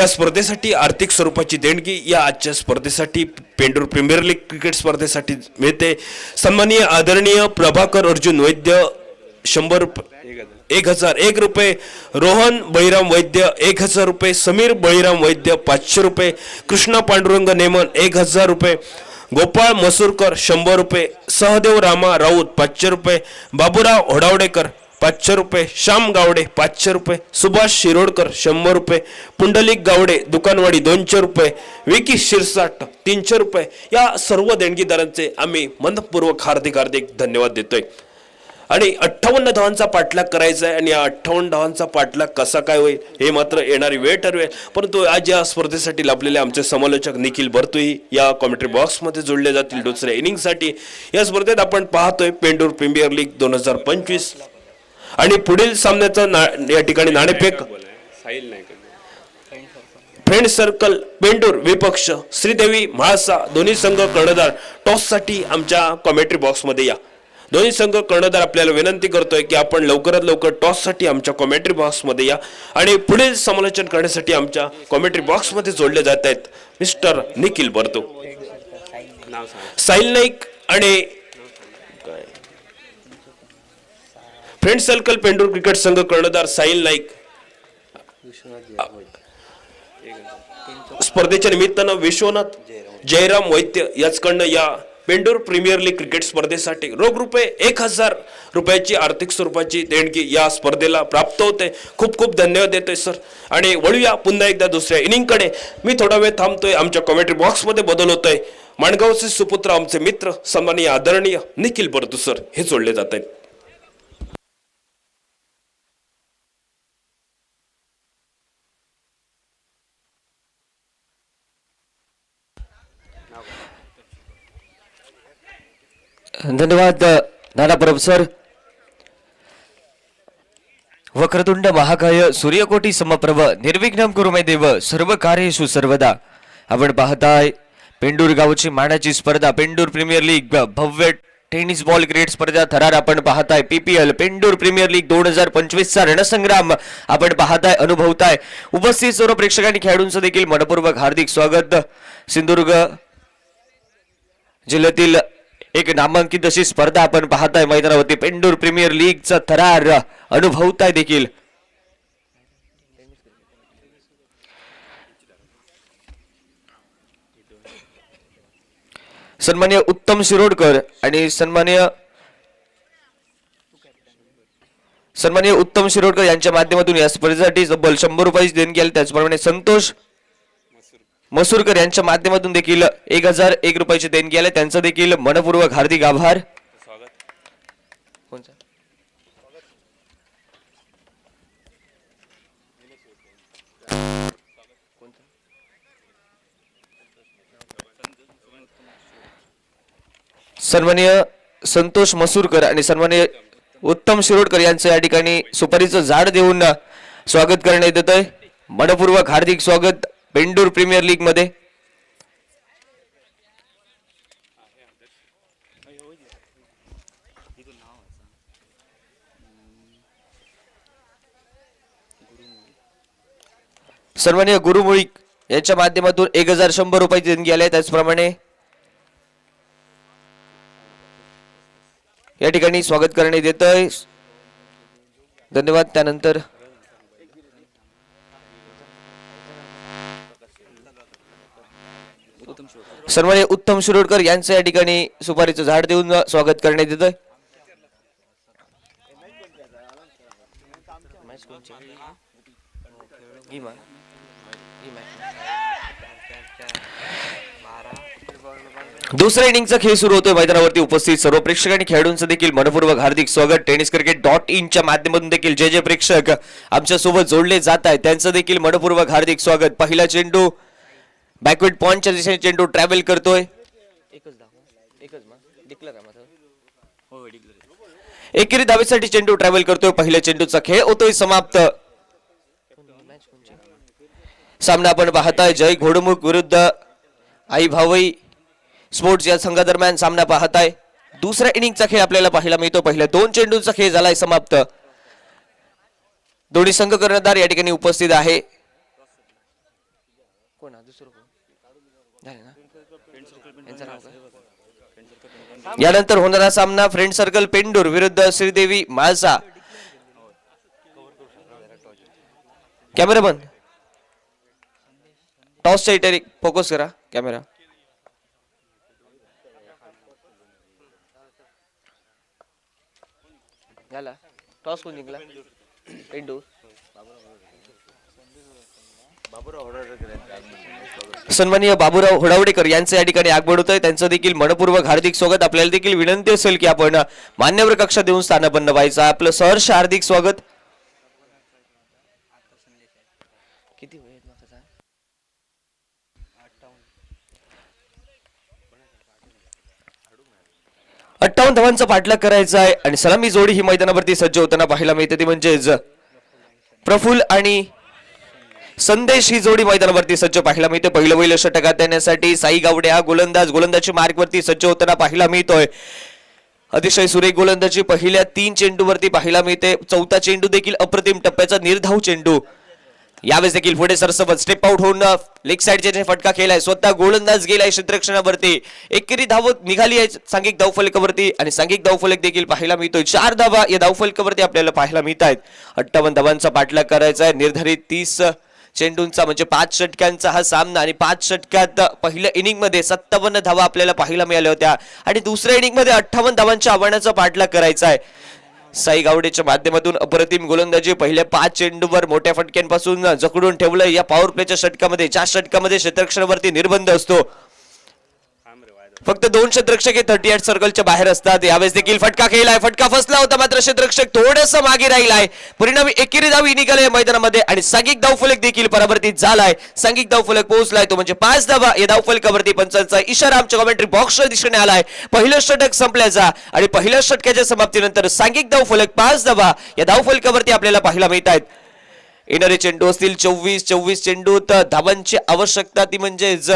स्पर्धेसाठी आर्थिक स्वरूपाची देणगी या आजच्या स्पर्धेसाठी पेंडूर प्रीमियर लीग क्रिकेट स्पर्धेसाठी मिळते. सन्माननीय आदरणीय प्रभाकर अर्जुन वैद्य 1001 रुपये, रोहन बळीराम वैद्य 1000 रुपये, समीर बळीराम वैद्य 500 रुपये, कृष्णा पांडुरंग नेमन 1000 रुपये, गोपाळ मसूरकर 100 रुपये, सहदेव रामा राऊत 500 रुपये, बाबूराव होडावडेकर 500 रुपये, श्याम गावडे 500 रुपये, सुभाष शिरोडकर 100 रुपये, पुंडलिक गावडे दुकानवाडी 200 रुपये, विकी शिरसाट 300 रुपये. या सर्व देणगीदारांचे आम्ही मनपूर्वक हार्दिक धन्यवाद देतोय. आणि 58 धावांचा पाठलाग करायचा आहे आणि या 58 धावांचा पाठलाग कसा काय होईल हे मात्र येणारी वेळ ठरवेल. परंतु आज या स्पर्धेसाठी लाभलेले आमचे समालोचक निखिल भरतुई या कॉमेंट्री बॉक्समध्ये जोडले जातील दुसऱ्या इनिंगसाठी. या स्पर्धेत आपण पाहतोय पेंडूर प्रीमियर लीग 2025 आणि पुढील सामन्याचा या ठिकाणी नाणेफेक फ्रेंड सर्कल पेंडूर विपक्ष श्रीदेवी म्हाळसा. दोन्ही संघ कर्णधार टॉससाठी आमच्या कॉमेंट्री बॉक्समध्ये या. दोन्ही संघ कर्णधार आपल्याला विनंती करतोय की आपण लवकरात लवकर टॉससाठी आमच्या कॉमेंट्री बॉक्समध्ये या आणि पुढील समालोचन करण्यासाठी आमच्या कॉमेंट्री बॉक्समध्ये जोडले जात आहेत मिस्टर निखिल बर्तो, साहिल नाईक आणि फ्रेंड सर्कल पेंडूर क्रिकेट संघ कर्णधार साहिल नाईक. स्पर्धेच्या निमित्तानं विश्वनाथ जयराम वैद्य याचकडनं या पेंडूर प्रीमियर लीग क्रिकेट स्पर्धेसाठी रोख रुपये 1000 रुपयाची आर्थिक स्वरूपाची देणगी या स्पर्धेला प्राप्त होते. खूप खूप धन्यवाद देतोय सर. आणि वळूया पुन्हा एकदा दुसऱ्या इनिंगकडे. मी थोडा वेळ थांबतोय. आमच्या कॉमेंट्री बॉक्समध्ये बदल होतोय. माणगावचे सुपुत्र आमचे मित्र सन्माननीय आदरणीय निखिल बर्तू सर हे जोडले जात आहेत. धन्यवाद नाना परब सर. वक्रतुंड महाकाय सूर्यकोटी समप्रभ निर्विघ्नं कुरु मे देव सर्व कार्येषु सर्वदा. आपण पाहताय पेंडूर गावची मानाची स्पर्धा पेंडूर प्रीमियर लीग भव्य टेनिस बॉल क्रिकेट स्पर्धा थरार आपण पाहताय. PPL पेंडूर प्रीमियर लीग 2025 चा रणसंग्राम आपण पाहताय अनुभवताय. उपस्थित सर्व प्रेक्षकांनी खेळाडूंचं देखील मनपूर्वक हार्दिक स्वागत. सिंधुदुर्ग जिल्ह्यातील एक नामांकित अशी स्पर्धा आपण पाहताय मैदानावरती पेंडूर प्रीमियर लीगचा थरार अनुभवताय देखील. सन्माननीय उत्तम शिरोडकर आणि सन्माननीय उत्तम शिरोडकर यांच्या माध्यमातून या स्पर्धेसाठी तब्बल 100 रुपयाची देणगी आली. त्याचप्रमाणे संतोष मसूरकर यांच्या माध्यमातून देखील 1001 रुपयाची देणगी आले. त्यांचा देखील मनपूर्वक हार्दिक आभार. सन्माननीय संतोष मसूरकर आणि सन्माननीय उत्तम शिरोडकर यांचं या ठिकाणी सुपारीचं झाड देऊन स्वागत करण्यात येत आहे. मनपूर्वक हार्दिक स्वागत पेंडूर प्रीमियर लीग मध्ये. सन्माननीय गुरु मुळीक यांच्या माध्यमातून 1100 रुपयाची देणगी आली. त्याचप्रमाणे या ठिकाणी स्वागत करण्यात येतंय. धन्यवाद. त्यानंतर सन्माननीय उत्तम शिरोडकर यांचं या ठिकाणी सुपारीचं झाड देऊन स्वागत करण्यात येतंय. दुसऱ्या इनिंगचा खेळ सुरू होतोय. मैदानावरती उपस्थित सर्व प्रेक्षक आणि खेळाडूंचं देखील मनपूर्वक हार्दिक स्वागत. tenniscricket.in माध्यमातून देखील जे जे प्रेक्षक आमच्या सोबत जोडले जात आहेत त्यांचं देखील मनपूर्वक हार्दिक स्वागत. पहिला चेंडू बॅकवर्ड पॉइंटच्या दिशेने चेंडू ट्रॅव्हल करतोय. एकेरी धावेसाठी चेंडू ट्रॅव्हल करतोय. पहिल्या चेंडूचा खेळ होतोय समाप्त. सामना आपण पाहताय जय घोडमुख विरुद्ध आई भावई स्पोर्ट्स या संघादरम्यान सामना पाहताय. दुसऱ्या इनिंगचा खेळ आपल्याला पाहायला मिळतो. पहिल्या 2 चेंडूंचा खेळ झालाय समाप्त. दोन्ही संघ कर्णधार या ठिकाणी उपस्थित आहे. यानंतर होणारा सामना फ्रेंड सर्कल पेंडूर विरुद्ध श्रीदेवी म्हाळसा. कॅमेरा बंद. टॉसच्या इथे फोकस करा कॅमेरा. झाला टॉस कोण जिंकला? पेंडूर. सन्माननीय बाबूराव होडावडेकर यांचे या ठिकाणी आगमन होत आहे. त्यांचं देखील मनपूर्वक हार्दिक स्वागत. आपल्याला देखील विनंती असेल की आपण मान्यवर कक्षा देऊन स्थानापन्न व्हायचं. आपलं सहर्ष हार्दिक स्वागत. किती 58 धावांचा पाठलाग करायचा आहे आणि सलामी जोडी ही मैदानावरती सज्ज होताना पाहायला मिळते. ती म्हणजेच प्रफुल्ल आणि संदेश ही जोडी मैदानावरती सज्ज पाहायला मिळते. पहिलं षटक देण्यासाठी साई गावडे हा गोलंदाजी मार्गवरती सज्ज होताना पाहायला मिळतोय. अतिशय सुरेख गोलंदाजी पहिल्या 3 चेंडूवरती पाहायला मिळते. चौथा चेंडू देखील अप्रतिम टप्प्याचा निर्धाव चेंडू. यावेळेस देखील पुढे सरसबत स्टेप आउट होऊन लेग साइडचे फटका खेळलाय. स्वतः गोलंदाज गेलाय क्षेत्ररक्षणावरती. एकेरी धावत निघाली आहे सांघिक धावफलकावरती आणि सांघिक धावफलक देखील पाहायला मिळतोय. 4 धावा या धावफलकावरती आपल्याला पाहायला मिळत आहेत. 58 धावांचा पाठलाग करायचा आहे. निर्धारित 30 चेंडूंचा म्हणजे 5 षटकांचा हा सामना आणि 5 षटकात पहिल्या इनिंग मध्ये 57 धावा आपल्याला पाहायला मिळाल्या होत्या आणि दुसऱ्या इनिंग मध्ये 58 धावांच्या आव्हानाचा पाठलाग करायचा आहे. साई गावडेच्या माध्यमातून अप्रतिम गोलंदाजी. पहिल्या 5 चेंडूवर मोठ्या फटक्यांपासून जखडून ठेवलंय. या पॉवर प्लेच्या षटकामध्ये 4 षटकामध्ये क्षेत्ररक्षणावरती निर्बंध असतो. फक्त 2 क्षेत्ररक्षक हे 38 सर्कलच्या बाहेर असतात. यावेळेस देखील फटका खेळलाय. फटका फसला होता मात्र क्षेत्ररक्षक थोडस मागे राहिलाय. परिणामी एकेरी धाव निघाले मैदानामध्ये आणि सांघिक धावफलक देखील परावर्तित झालाय. सांघिक धावफलक पोहोचलाय तो म्हणजे 5 धावा या धावफलकावरती. पंचांचा इशारा आमच्या कमेंट्री बॉक्सच्या दिशेने आलाय. पहिलं षटक संपल्याचा आणि पहिल्या षटकाच्या समाप्तीनंतर सांघिक धावफलक 5 धावा या धावफलकावरती आपल्याला पाहायला मिळत आहेत. येणारे चेंडू असतील 24 चेंडूत धावांची आवश्यकता ती म्हणजेच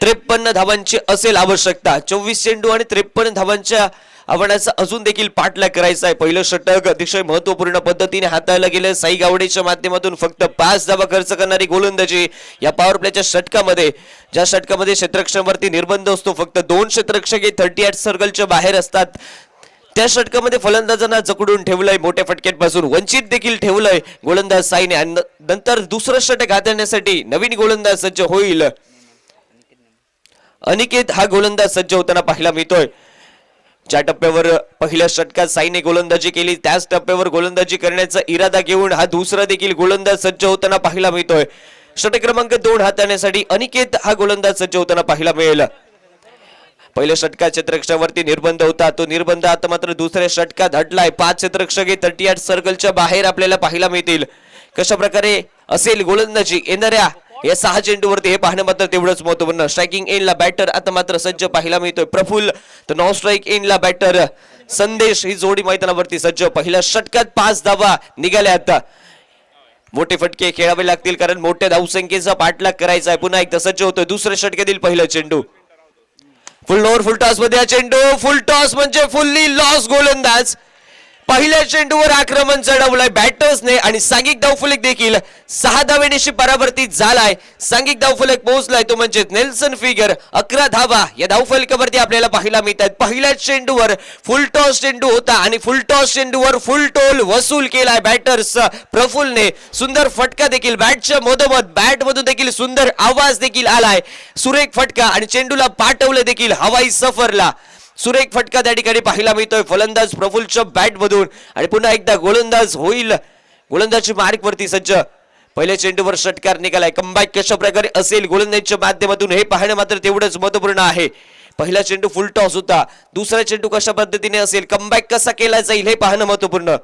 53 धावांची असेल आवश्यकता. 24 चेंडू आणि 53 धावांच्या आव्हानाचा अजून देखील पाठलाग करायचा आहे. पहिलं षटक अतिशय महत्वपूर्ण पद्धतीने हाताळलं गेलं. साई गावडेच्या माध्यमातून फक्त 5 धावा खर्च करणारी गोलंदाजी या पॉवर प्लेच्या षटकामध्ये. ज्या षटकामध्ये क्षेत्ररक्षणावरती निर्बंध असतो. फक्त 2 क्षेत्ररक्षक हे 38 सर्कलच्या बाहेर असतात. त्या षटकामध्ये फलंदाजांना जखडून ठेवलंय. मोठ्या फटक्यांपासून वंचित देखील ठेवलंय गोलंदाज साईने. नंतर दुसरं षटक हाताळण्यासाठी नवीन गोलंदाज सज्ज होईल. अनिकेत हा गोलंदाज सज्ज होताना पाहायला मिळतोय. ज्या टप्प्यावर पहिल्या षटकात साईने गोलंदाजी केली त्याच टप्प्यावर गोलंदाजी करण्याचा इरादा घेऊन हा दुसरा देखील गोलंदाज सज्ज होताना पाहायला मिळतोय. षटक क्रमांक 2 हाताळण्यासाठी अनिकेत हा गोलंदाज सज्ज होताना पाहायला मिळेल. पहिल्या षटकात क्षेत्ररक्षणावरती निर्बंध होता. तो निर्बंध आता मात्र दुसऱ्या षटकात हटलाय. 5 क्षेत्ररक्षक हे 38 सर्कलच्या बाहेर आपल्याला पाहायला मिळतील. कशा प्रकारे असेल गोलंदाजी येणाऱ्या या 6 चेंडूवरती हे पाहणं मात्र तेवढंच महत्त्वपूर्ण. स्ट्रायकिंग एंडला बॅटर आता मात्र सज्ज पाहायला मिळतोय प्रफुल्ल. तर नॉन स्ट्राईक एंडला बॅटर संदेश ही जोडी मैदानावरती सज्ज. पहिल्या षटकात 5 धावा निघाल्या. आता मोठे फटके खेळावे लागतील कारण मोठ्या धावसंख्येचा पाठलाग करायचा आहे. पुन्हा एकदा सज्ज होतोय दुसऱ्या षटकातील पहिला चेंडू. फुल ओव्हर फुल टॉस मध्ये हा चेंडू. फुल टॉस म्हणजे फुल्ली लॉस गोलंदाज. पहिल्या चेंडूवर आक्रमण चढवलंय बॅटर्सने आणि सांघिक धावफलक देखील 6 धावेनिशी परावर्तित झालाय. सांघिक धावफलक पोहोचलाय तो म्हणजे नेल्सन फिगर. 11 धावा या धावफलकावरती आपल्याला पाहायला मिळतात. पहिल्या चेंडूवर फुल टॉस चेंडू होता आणि फुल टॉस चेंडूवर फुल टोल वसूल केलाय बॅटर्स प्रफुल्लने. सुंदर फटका देखील बॅटच्या मधोमध, बॅट मधून देखील सुंदर आवाज देखील आलाय. सुरेख फटका आणि चेंडूला पाठवलं देखील हवाई सफरला. सुरेख फटका त्या ठिकाणी पाहायला मिळतोय फलंदाज प्रफुल्लच्या बॅट मधून आणि पुन्हा एकदा गोलंदाज होईल. गोलंदाजी मार्क वरती सज्ज. पहिल्या चेंडूवर षटकार निघालाय. कमबॅक कशा प्रकारे असेल गोलंदाजीच्या माध्यमातून हे पाहणं मात्र तेवढंच महत्त्वपूर्ण आहे. पहिला चेंडू फुल टॉस होता, दुसरा चेंडू कशा पद्धतीने असेल, कमबॅक कसा केला जाईल हे पाहणं महत्त्वपूर्ण.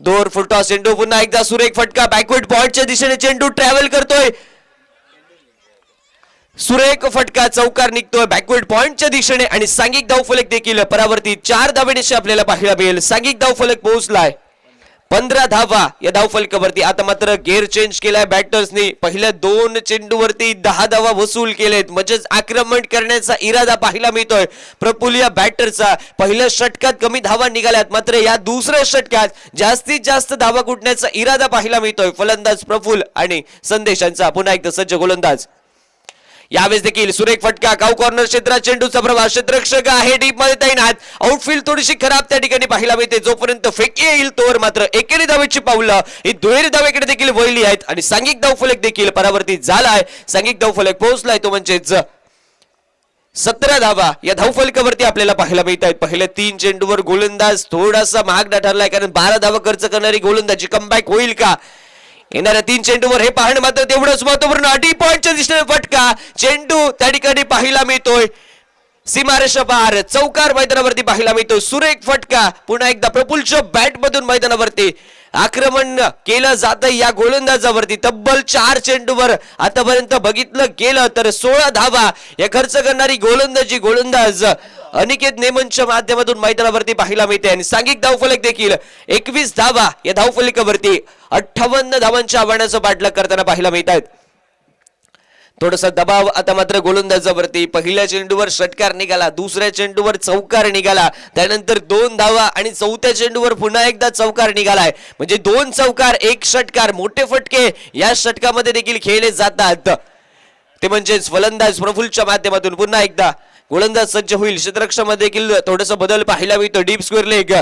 दोन फुल टॉस चेंडू, पुन्हा एकदा सुरेख फटका. बॅकवर्ड पॉइंटच्या दिशेने चेंडू ट्रॅव्हल करतोय. सुरेख फटका, चौकार निघतोय बॅकवर्ड पॉइंटच्या दिशेने आणि सांघिक धावफलक देखील परावर्तित. 4 धावेनिशी आपल्याला पाहायला मिळेल. सांघिक धावफलक पोहोचलाय 15 धावा या धावफलकावरती. आता मात्र गेअर चेंज केलाय बॅटर्सनी. पहिल्या 2 चेंडूवरती 10 धावा वसूल केलेत, म्हणजेच आक्रमण करण्याचा इरादा पाहायला मिळतोय प्रफुल्ल या बॅटरचा. पहिल्या षटकात कमी धावा निघाल्यात, मात्र या दुसऱ्या षटकात जास्तीत जास्त धावा कुटण्याचा इरादा पाहायला मिळतोय फलंदाज प्रफुल्ल आणि संदेशांचा. पुन्हा एकदा सज्ज गोलंदाज. यावेळेस देखील सुरेख फटका. गाव कॉर्नर क्षेत्रात चेंडूचा प्रवास. क्षेत्ररक्षक आहे डीप मध्ये तैनात. आउटफील्ड थोडीशी खराब त्या ठिकाणी पाहायला मिळते. जोपर्यंत फेकी येईल तोवर मात्र एकेरी धावेची पावलं ही दुहेरी धावेकडे देखील वळली आहेत आणि सांघिक धावफलक देखील परावर्तित झालाय. सांघिक धावफलक पोहोचलाय तो म्हणजेच 17 धावा या धावफलकावरती आपल्याला पाहायला मिळत आहेत. पहिल्या 3 चेंडूवर गोलंदाज थोडासा महागडा ठरलाय, कारण 12 धावा खर्च करणारी गोलंदाजी कमबॅक होईल का? येणाऱ्या 3 चेंडूवर हे पाहणं मात्र तेवढंच महत्त्वपूर्ण. 8 पॉइंटच्या दिशेने फटका. चेंडू त्या ठिकाणी पाहायला मिळतोय सीमारेषा पार. चौकार मैदानावरती पाहायला मिळतोय. सुरेख फटका. पुन्हा एकदा प्रफुल्लच्या बॅट मधून मैदानावरती आक्रमण केलं जातं या गोलंदाजावरती. तब्बल 4 चेंडूवर आतापर्यंत बघितलं गेलं तर 16 धावा या खर्च करणारी गोलंदाज अनिकेत नेमनच्या माध्यमातून मैदानावरती पाहायला मिळते आणि सांघिक धावफलक देखील 21 धावा या धावफलकावरती 58 धावांच्या आव्हानाचं पाठलाग करताना पाहायला मिळत आहेत. थोडासा दबाव आता मात्र गोलंदाजावरती. पहिल्या चेंडूवर षटकार निघाला, दुसऱ्या चेंडूवर चौकार निघाला, त्यानंतर 2 धावा आणि चौथ्या चेंडूवर पुन्हा एकदा चौकार निघालाय. म्हणजे 2 चौकार 1 षटकार. मोठे फटके या षटकामध्ये देखील खेळले जातात. ते म्हणजेच फलंदाज प्रफुल्लच्या माध्यमातून पुन्हा एकदा गोलंदाज सज्ज होईल. क्षेत्ररक्षणामध्ये देखील थोडासा बदल पाहायला मिळतो. Deep square leg,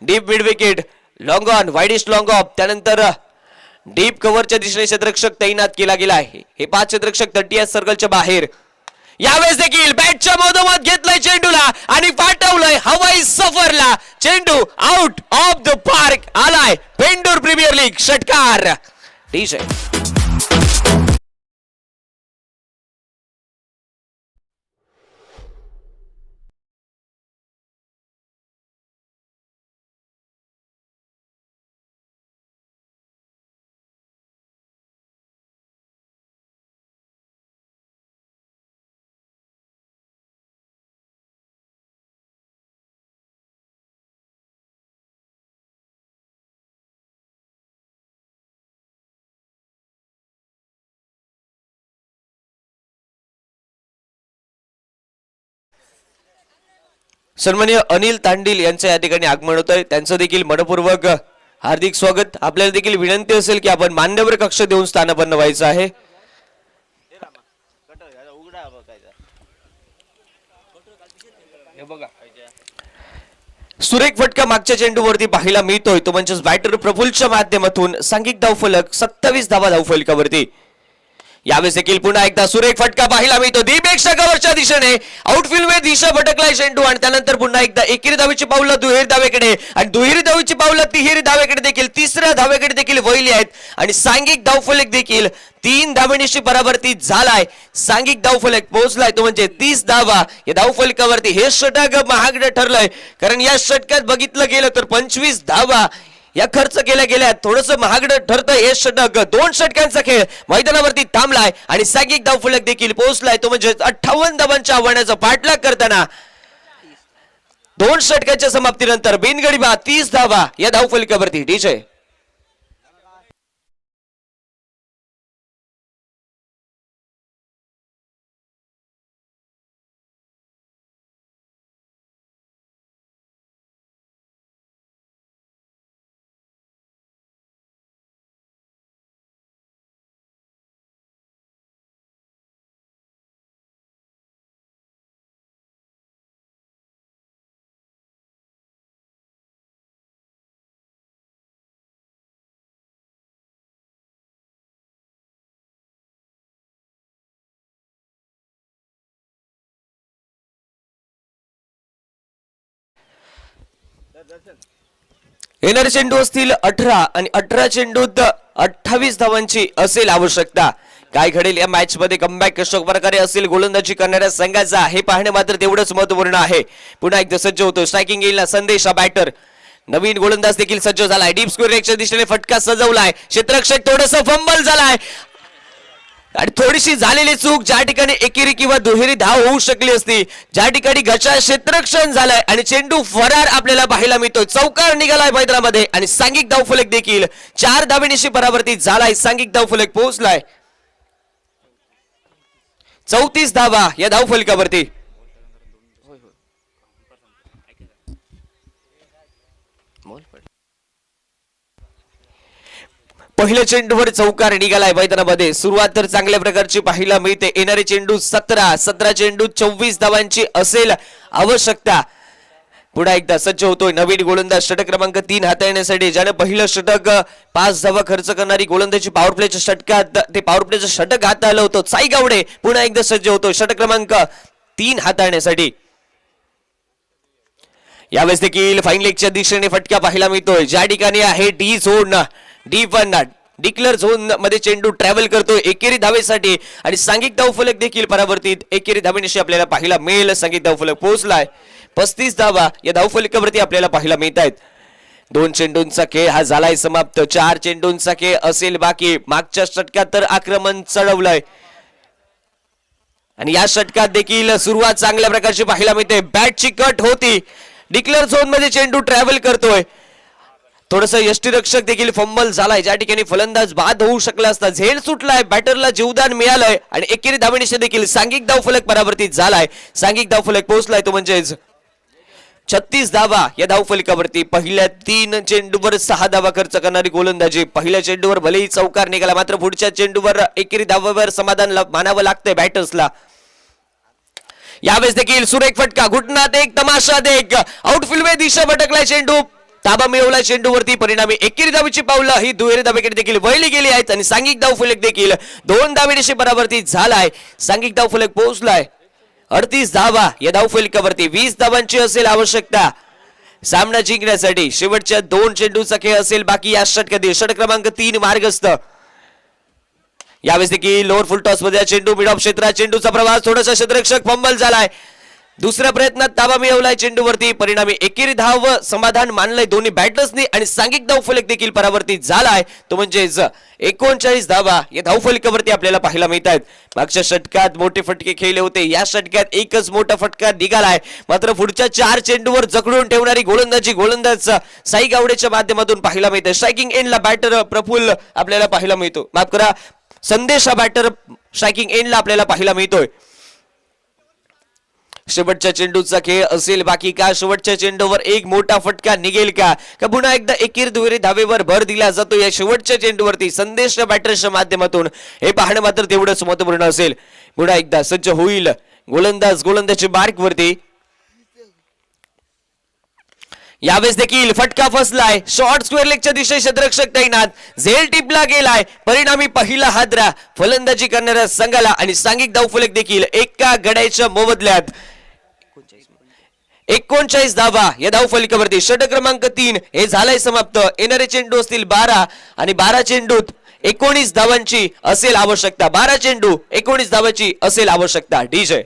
deep mid wicket, long on, widest long off, त्यानंतर डीप कव्हरच्या दिशेने क्षेत्ररक्षक तैनात केला गेला आहे. हे 5 क्षेत्ररक्षक 30 सर्कलच्या बाहेर. यावेळेस देखील बॅटच्या मधोमध घेतलाय चेंडूला आणि पाठवलंय हवाई सफरला. चेंडू आउट ऑफ द पार्क आलाय. पेंडूर प्रीमियर लीग षटकार. ठीक आहे. सन्माननीय अनिल तांडील यांचं या ठिकाणी आगमन होत आहे. त्यांचं देखील मनपूर्वक हार्दिक स्वागत. आपल्याला देखील विनंती असेल की आपण मान्यवर कक्ष देऊन स्थानापन्न व्हायचं आहे. सुरेख फटका मागच्या चेंडूवरती पाहायला मिळतोय तो म्हणजेच बॅटर प्रफुल्लच्या माध्यमातून. सांघिक धावफलक 27 धावा धावफलकावरती. यावेळेस देखील पुन्हा एकदा सुरेख फटका पाहायला मिळतो दीपेक्षा कव्हरच्या दिशेने. आउटफील्ड मध्ये दिशा भटकलाय चेंडू आणि त्यानंतर पुन्हा एकदा एकेरी धावेची पावलं दुहेरी धावेकडे आणि दुहेरी धावेची पावलं तिहेरी धावेकडे देखील, तिसऱ्या धावेकडे देखील वळली आहेत आणि सांघिक धावफलक देखील 3 धावेनिशी परावर्तित झालाय. सांघिक धावफलक पोहोचलाय तो म्हणजे 30 धावा या धावफलकावरती. हे षटक महागडं ठरलंय, कारण या षटकात बघितलं गेलं तर 25 धावा या खर्च केल्या गेल्या. थोडंसं महागडं ठरतंय हे षटक. 2 षटकांचा खेळ मैदानावरती थांबलाय आणि सांघिक धावफलक देखील पोहोचलाय तो म्हणजे 58 धावांच्या आव्हानाचा पाठलाग करताना 2 षटकांच्या समाप्तीनंतर बिनगडी बाद 30 धावा या धावफलकावरती. ठीक आहे. येणारे चेंडू असतील 18 आणि 18 चेंडूत 28 धावांची असेल आवश्यकता. काय घडेल या मॅच मध्ये, कमबॅक कशा प्रकारे असेल गोलंदाजी करणाऱ्या संघाचा हे पाहणे मात्र तेवढंच महत्वपूर्ण आहे. पुन्हा एकदा सज्ज होतो स्ट्रायकिंग येईल संदेश हा बॅटर. नवीन गोलंदाज देखील सज्ज झालाय. डीप स्क्वेअर लेगच्या दिशेने फटका सजवलाय. क्षेत्ररक्षक थोडंसं फंबल झालाय आणि थोडीशी झालेली चूक ज्या ठिकाणी एकेरी किंवा दुहेरी धाव होऊ शकली असती, ज्या ठिकाणी गचा क्षेत्ररक्षण झालाय आणि चेंडू फरार आपल्याला पाहायला मिळतोय. चौकार निघालाय मैदानामध्ये आणि सांघिक धावफलक देखील 4 धावेनिशी परावर्तित झालाय. सांघिक धावफलक पोहोचलाय 34 धावा या धावफलकावरती. पहिल्या चेंडूवर चौकार निघालाय मैदानामध्ये. सुरुवात तर चांगल्या प्रकारची पाहायला मिळते. येणारे चेंडू 17 चेंडू 24 धावांची असेल आवश्यकता. पुन्हा एकदा सज्ज होतोय नवीन गोलंदाज षटक क्रमांक 3 हाताळण्यासाठी, ज्याने पहिलं षटक 5 धावा खर्च करणारी गोलंदाजी पॉवर प्लेच्या षटकात ते पॉवर प्लेचं षटक हाताळलं होतं. साई गावडे पुन्हा एकदा सज्ज होतोय षटक क्रमांक 3 हाताळण्यासाठी. यावेळेस देखील फाईन लेगच्या दिशेने फटका पाहायला मिळतोय. ज्या ठिकाणी आहे D zone, D1 declare zone मध्ये चेंडू ट्रॅव्हल करतोय एकेरी धावेसाठी आणि सांघिक धावफलक देखील परावर्तित एकेरी धावेनिशी आपल्याला पाहायला मिळेल. सांघिक धावफलक पोहोचलाय 35 धावा या धावफलकावरती आपल्याला पाहायला मिळत आहेत. 2 चेंडूंचा खेळ हा झालाय समाप्त. 4 चेंडूंचा खेळ असेल बाकी. मागच्या षटकात तर आक्रमण चढवलंय आणि या षटकात देखील सुरुवात चांगल्या प्रकारची पाहायला मिळते. बॅटची कट होती. डिक्लेअर झोन मध्ये चेंडू ट्रॅव्हल करतोय. थोडंसं यष्टीरक्षक देखील फंबल झालाय, ज्या ठिकाणी फलंदाज बाद होऊ शकला असता. झेल सुटलाय, बॅटरला जीवदान मिळालंय आणि एकेरी धावेनिशी देखील सांघिक धावफलक परावर्तित झालाय. सांघिक धावफलक पोहोचलाय तो म्हणजेच 36 धावा या धावफलकावरती. पहिल्या 3 चेंडूवर 6 धावा खर्च करणारी गोलंदाजी. पहिल्या चेंडूवर भलेही चौकार निघाला, मात्र पुढच्या चेंडूवर एकेरी धावावर समाधान मानावं लागतंय बॅटर्सला. यावेळेस देखील सुरेख फटका, घुटनात एक, तमाशात एक. आउटफील्ड मध्ये दिशा भटकलाय चेंडू. ताबा मिळवला चेंडूवरती. परिणामी एकेरी धावेची पावलं ही दुहेरी धावेकडे देखील वळली गेली आहेत आणि सांघिक धावफलक देखील 2 धावेनिशी परावर्तित झालाय. सांघिक धावफलक पोहोचलाय 38 धावा या धावफलकावरती. 20 धावांची असेल आवश्यकता सामना जिंकण्यासाठी. शेवटच्या 2 चेंडूचा खेळ असेल बाकी या षटकातील. षटक क्रमांक 3 मार्गस्थ. यावेळेस देखील लोअर फुल टॉस मध्ये चेंडू मिड ऑफ क्षेत्रात. चेंडूचा प्रवास, थोडासा क्षेत्ररक्षक फंबल झालाय. दुसऱ्या प्रयत्नात ताबा मिळवलाय चेंडूवरती. परिणामी एकेरी धाव समाधान मानलंय दोन्ही बॅटर्सनी आणि सांघिक धावफलक देखील परावर्तित झालाय तो म्हणजेच 39 धावा या धावफलकावरती आपल्याला पाहायला मिळत आहेत. मागच्या षटकात मोठे फटके खेळले होते, या षटकात एकच मोठा फटका निघालाय. मात्र पुढच्या 4 चेंडूवर जखडून ठेवणारी गोलंदाज साई गावडेच्या माध्यमातून पाहायला मिळते. स्ट्रायकिंग एंडला बॅटर प्रफुल्ल आपल्याला पाहायला मिळतो. माफ करा, संदेश हा बॅटर स्ट्रायकिंग एंडला आपल्याला पाहायला मिळतोय. शेवटच्या चेंडूचा खेळ असेल बाकी का? शेवटच्या चेंडूवर एक मोठा फटका निघेल का पुन्हा एकदा एकेरी दुहेरी धावेवर भर दिला जातो या शेवटच्या चेंडूवरती संदेश बॅटर्सच्या माध्यमातून? हे पाहणं मात्र तेवढंच महत्त्वपूर्ण असेल. पुन्हा एकदा सज्ज होईल गोलंदाजी मार्क वरती. यावेळेस देखील फटका फसलाय. शॉर्ट स्क्वेअर लेगच्या दिशेने क्षेत्ररक्षक तैनात. झेल टिपला गेलाय. परिणामी पहिला हादरा फलंदाजी करणाऱ्या संघाला आणि सांघिक धावफलक देखील एका गड्याच्या मोबदल्यात 39 धावा या धावफलकावरती. षटक क्रमांक 3 हे झालंय समाप्त. येणारे चेंडू असतील 12 आणि 12 चेंडूत 19 धावांची असेल आवश्यकता. 12 चेंडू 19 धावांची असेल आवश्यकता. डीजे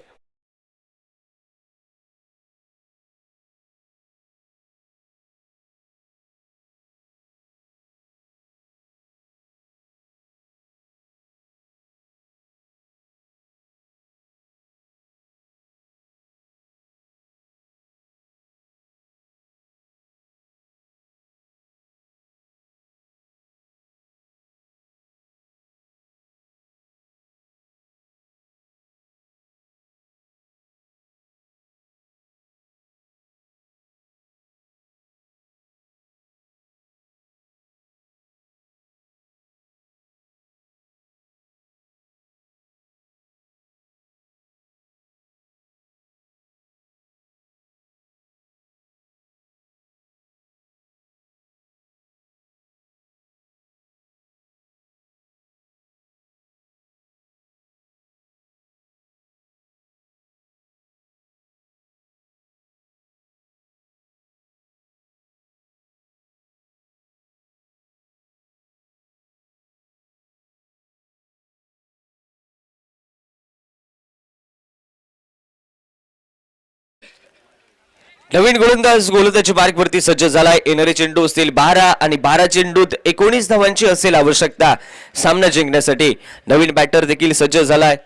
नवीन गोलंदाजी मार्कवरती सज्ज झालाय. येणारे चेंडू असतील 12 आणि 12 चेंडूत 19 धावांची असेल आवश्यकता सामना जिंकण्यासाठी. नवीन बॅटर देखील सज्ज झालाय.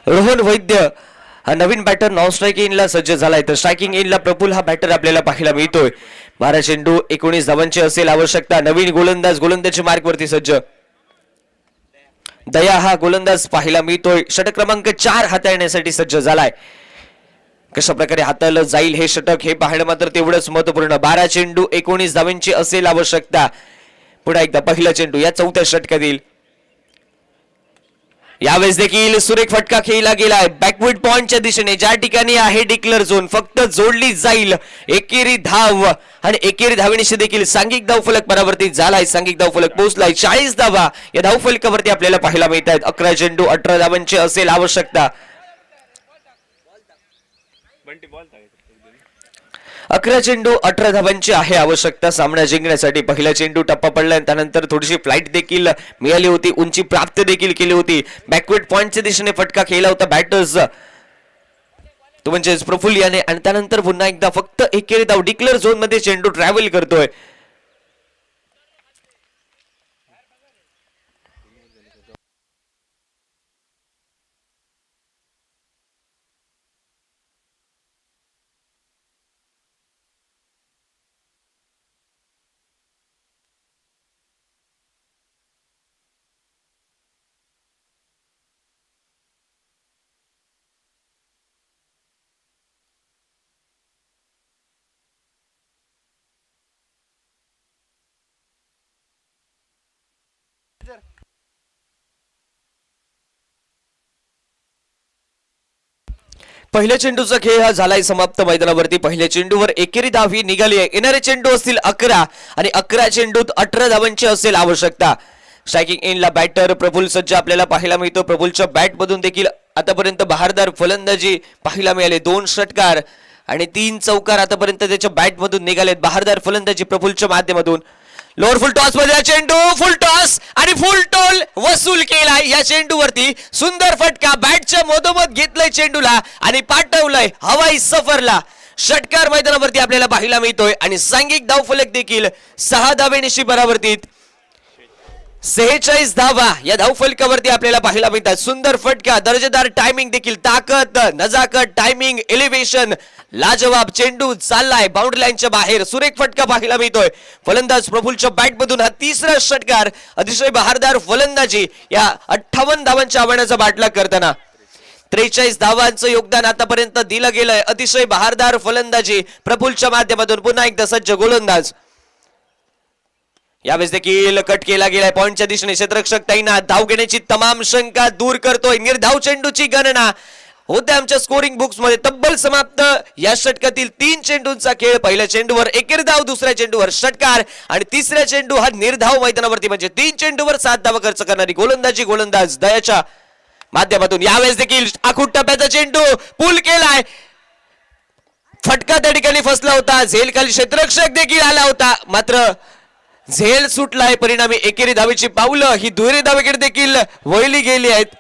रोहन वैद्य हा नवीन बॅटर नॉन स्ट्रायकिंग ला सज्ज झालाय, तर स्ट्रायकिंग इन ला प्रफुल्ल हा बॅटर आपल्याला पाहायला मिळतोय. 12 चेंडू 19 धावांची असेल आवश्यकता. नवीन गोलंदाजी मार्कवरती सज्ज. दया हा गोलंदाज पाहायला मिळतोय. षटक क्रमांक 4 हाताळण्यासाठी सज्ज झालाय. कशा प्रकारे हाताळलं जाईल हे षटक हे पाहणं मात्र तेवढंच महत्वपूर्ण. 12 चेंडू 19 धावांची असेल आवश्यकता. पुन्हा एकदा पहिला चेंडू या 4थ्या षटकातील. यावेळेस देखील सुरेख फटका खेळला गेलाय बॅकवर्ड पॉइंटच्या दिशेने, ज्या ठिकाणी आहे डिक्लेअर झोन. फक्त जोडली जाईल एकेरी धाव आणि एकेरी धावेनिशी देखील सांघिक धावफलक परावर्तित झालाय. सांघिक धावफलक पोहोचलाय 40 धावा या धावफलकावरती आपल्याला पाहायला मिळत आहेत. 11 चेंडू 18 धावांची असेल आवश्यकता. 11 चेंडू 18 धावांची आहे आवश्यकता सामना जिंकण्यासाठी. पहिला चेंडू टप्पा पडला, त्यानंतर थोडीशी फ्लाईट देखील मिळाली होती, उंची प्राप्त देखील केली होती. बॅकवर्ड पॉइंटच्या दिशेने फटका खेळला होता बॅटर्स तो म्हणजेच प्रफुल्ल याने, आणि त्यानंतर पुन्हा एकदा फक्त एकेरी धाव. डिक्लेअर झोन मध्ये चेंडू ट्रॅव्हल करतोय. पहिल्या चेंडूचा खेळ हा झालाय समाप्त मैदानावरती. पहिल्या चेंडूवर एकेरी धाव ही निघाली आहे. येणारे चेंडू असतील 11 आणि 11 चेंडूत 18 धावांची असेल आवश्यकता. स्ट्रायकिंग इनला बॅटर प्रफुल्ल सज्ज आपल्याला पाहायला मिळतो. प्रफुल्लच्या बॅट मधून देखील आतापर्यंत बहारदार फलंदाजी पाहायला मिळाली. 2 षटकार आणि 3 चौकार आतापर्यंत त्याच्या बॅट मधून निघालेत. बहारदार फलंदाजी प्रफुल्लच्या माध्यमातून. लोअर फुल टॉस मध्ये चेंडू, फुल टॉस आणि फुल टोल वसूल केलाय. या चेंडूवरती सुंदर फटका बॅटच्या मधोमध घेतलंय चेंडूला आणि पाठवलंय हवाई सफरला. षटकार मैदानावरती आपल्याला पाहायला मिळतोय आणि सांघिक धावफलक देखील 6 धावेनिशी परावर्तित. 46 धावा या धावफलकावरती आपल्याला पाहायला मिळतात. सुंदर फटका, दर्जेदार टायमिंग देखील, ताकद, नजाकत, टायमिंग, एलिव्हेशन, लाजवाब. चेंडू चाललाय बाउंड्री लाईनच्या बाहेर. सुरेख फटका पाहायला मिळतोय. फलंदाज प्रफुल्लच्या बॅट मधून हा 3रा षटकार. अतिशय बहारदार फलंदाजी या 58 धावांच्या आव्हानाचा बाटला करताना. 43 धावांचं योगदान आतापर्यंत दिलं गेलंय. अतिशय बहारदार फलंदाजी प्रफुल्लच्या माध्यमातून. पुन्हा एकदा सज्ज गोलंदाज. यावेळेस देखील कट केला गेलाय पॉइंटच्या दिशेने. क्षेत्ररक्षक तैनात. धाव घेण्याची तमाम शंका दूर करतोय. निर्धाव चेंडूची गणना होते आमच्या स्कोरिंग बुक्स मध्ये. तब्बल समाप्त या षटकातील 3 चेंडूंचा खेळ. पहिल्या चेंडूवर एकेरी धाव, दुसऱ्या चेंडूवर षटकार आणि तिसऱ्या चेंडू हा निर्धाव मैदानावरती. म्हणजे 3 चेंडूवर 7 धावा खर्च करणारी गोलंदाज दयाच्या माध्यमातून. यावेळेस देखील आखूड टप्प्याचा चेंडू पूल केलाय. फटका त्या ठिकाणी फसला होता. झेल खाली क्षेत्ररक्षक देखील आला होता, मात्र झेल सुटलाय. परिणामी एकेरी धावेची पावलं ही दुहेरी धावेकडे देखील वळली गेली आहेत.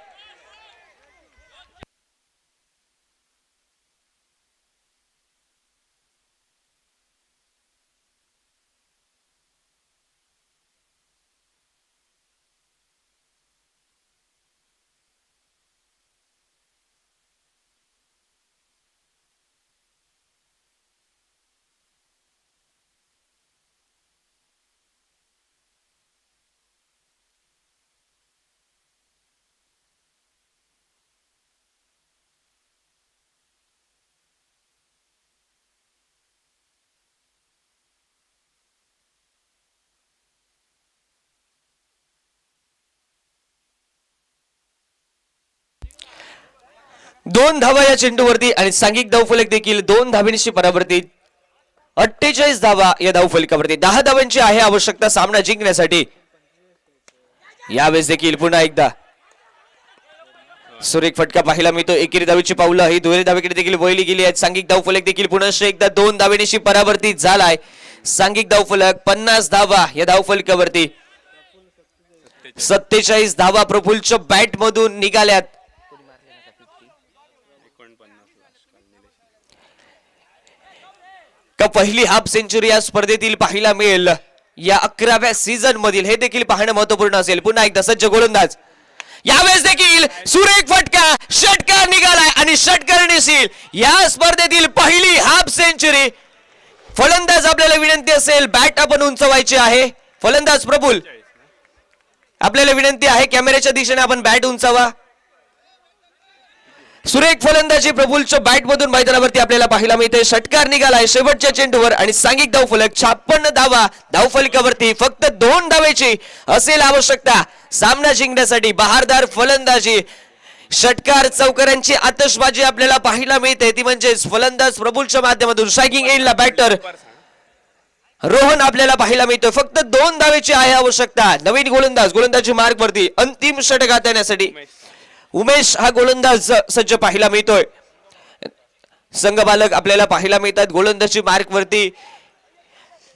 दोन धावा या चेंडूवरती आणि सांघिक धावफलक देखील 2 धावेनिशी परावर्तित. 48 धावा या धावफलकावरती. 10 धावांची आहे आवश्यकता सामना जिंकण्यासाठी. यावेळेस देखील पुन्हा एकदा सुरेख फटका पाहायला मिळतो. एकेरी धावेची पावलं ही दुहेरी धावेकडे देखील वळली गेली आहेत. सांघिक धावफलक देखील पुन्हा एकदा 2 धावेनिशी परावर्तित झालाय. सांघिक धावफलक 50 धावा या धावफलकावरती. 47 धावा प्रफुल्लच्या बॅट मधून निघाल्यात. का पहिली हाफ सेंचुरी या स्पर्धेतील पाहायला मिळेल या 11व्या सीझन मधील, हे देखील पाहणं महत्वपूर्ण असेल. पुन्हा एकदा सज्ज गोलंदाज, यावेळेस देखील सुरेख फटका, षटकार निघालाय आणि षटकार या स्पर्धेतील पहिली हाफ सेंचुरी. फलंदाज आपल्याला विनंती असेल बॅट आपण उंचवायची आहे. फलंदाज प्रफुल्ल, आपल्याला विनंती आहे कॅमेऱ्याच्या दिशेने आपण बॅट उंचावा. सुरेख फलंदाजी प्रफुल्लच्या बॅट मधून मैदानावरती आपल्याला पाहायला मिळते. षटकार निघालाय शेवटच्या चेंडूवर आणि सांघिक धावफलक 56 धावा. धावफलकावरती फक्त 2 धावेची असेल आवश्यकता सामना जिंकण्यासाठी. बहारदार फलंदाजी, षटकार चौकारांची आतषबाजी आपल्याला पाहायला मिळते. ती म्हणजे फलंदाज प्रफुल्लच्या माध्यमातून स्ट्रायकिंग एंडला बॅटर रोहन आपल्याला पाहायला मिळतोय. फक्त 2 धावेची आहे आवश्यकता. नवीन गोलंदाज गोलंदाजी मार्ग वरती अंतिम षटकात येण्यासाठी उमेश हा गोलंदाज सज्ज पाहायला मिळतोय. संघबालक आपल्याला पाहायला मिळतात. गोलंदाजी मार्ग वरती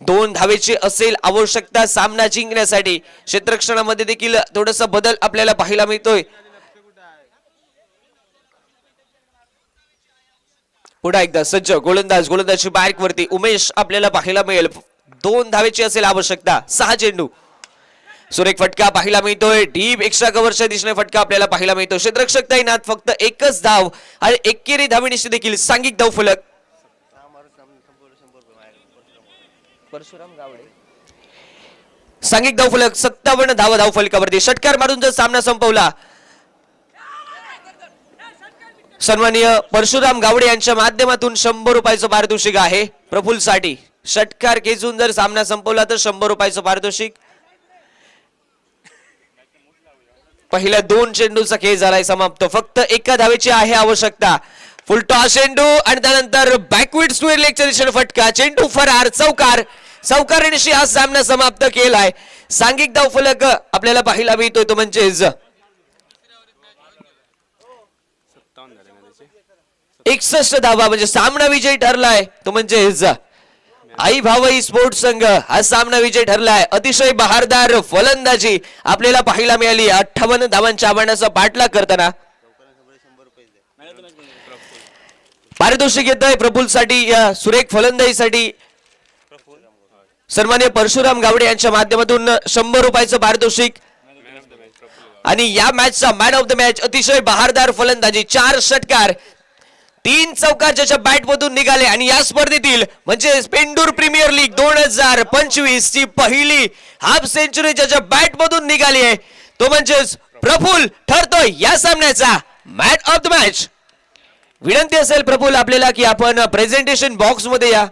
2 धावेची असेल आवश्यकता सामना जिंकण्यासाठी. क्षेत्ररक्षणामध्ये देखील थोडासा बदल आपल्याला पाहायला मिळतोय. पुन्हा एकदा सज्ज गोलंदाज गोलंदाजी मार्ग वरती उमेश आपल्याला पाहायला मिळेल. 2 धावेची असेल आवश्यकता. 6 चेंडू. सुरेख फटका पाहायला मिळतोय. डीप एक्स्ट्रा कव्हरच्या दिशेने फटका आपल्याला पाहायला मिळतो. क्षेत्ररक्षक तैनात. फक्त एकच धाव आणि एकेरी धावेनिशी देखील सांघिक धावफलक. सांघिक धावफलक 57 धावा धावफलकावरती. षटकार मारून जर सामना संपवला सन्माननीय परशुराम गावडे यांच्या माध्यमातून 100 रुपयाचं पारितोषिक आहे प्रफुल्लसाठी. षटकार खेचून जर सामना संपवला तर 100 रुपयाचं पारितोषिक. पहिल्या 2 चेंडूचा खेळ झालाय समाप्त. फक्त एका धावेची आहे आवश्यकता. फुलटॉस चेंडू आणि त्यानंतर बॅकवर्ड स्क्वेअर लेगच्या दिशेने फटका. चेंडू फरार. चौकार. चौकारांशी हा सामना समाप्त केलाय. सांघिक धावफलक आपल्याला पाहायला मिळतोय तो म्हणजेच 61 धावा म्हणजे सामना विजयी ठरलाय. तो म्हणजेच आई भावई स्पोर्ट्स संघ हा सामना विजय ठरलाय. अतिशय बहारदार फलंदाजी आपल्याला पाहायला मिळाली. 58 धावांच्या आव्हानाचा पाठलाग करताना पारितोषिक येत आहे प्रफुल्लसाठी. या सुरेख फलंदाजीसाठी सन्माननीय परशुराम गावडे यांच्या माध्यमातून 100 रुपयाचं पारितोषिक. आणि या मॅचचा मॅन ऑफ द मॅच अतिशय बहारदार फलंदाजी. 4 षटकार 3 चौकार ज्याच्या बॅट मधून निघाले आणि या स्पर्धेतील म्हणजे पेंडूर प्रीमियर लीग 2025 ची पहिली हाफ सेंचुरी ज्याच्या बॅट मधून निघाली आहे तो म्हणजेच प्रफुल्ल ठरतोय या सामन्याचा मॅन ऑफ द मॅच. विनंती असेल प्रफुल्ल आपल्याला की आपण प्रेझेंटेशन बॉक्स मध्ये या.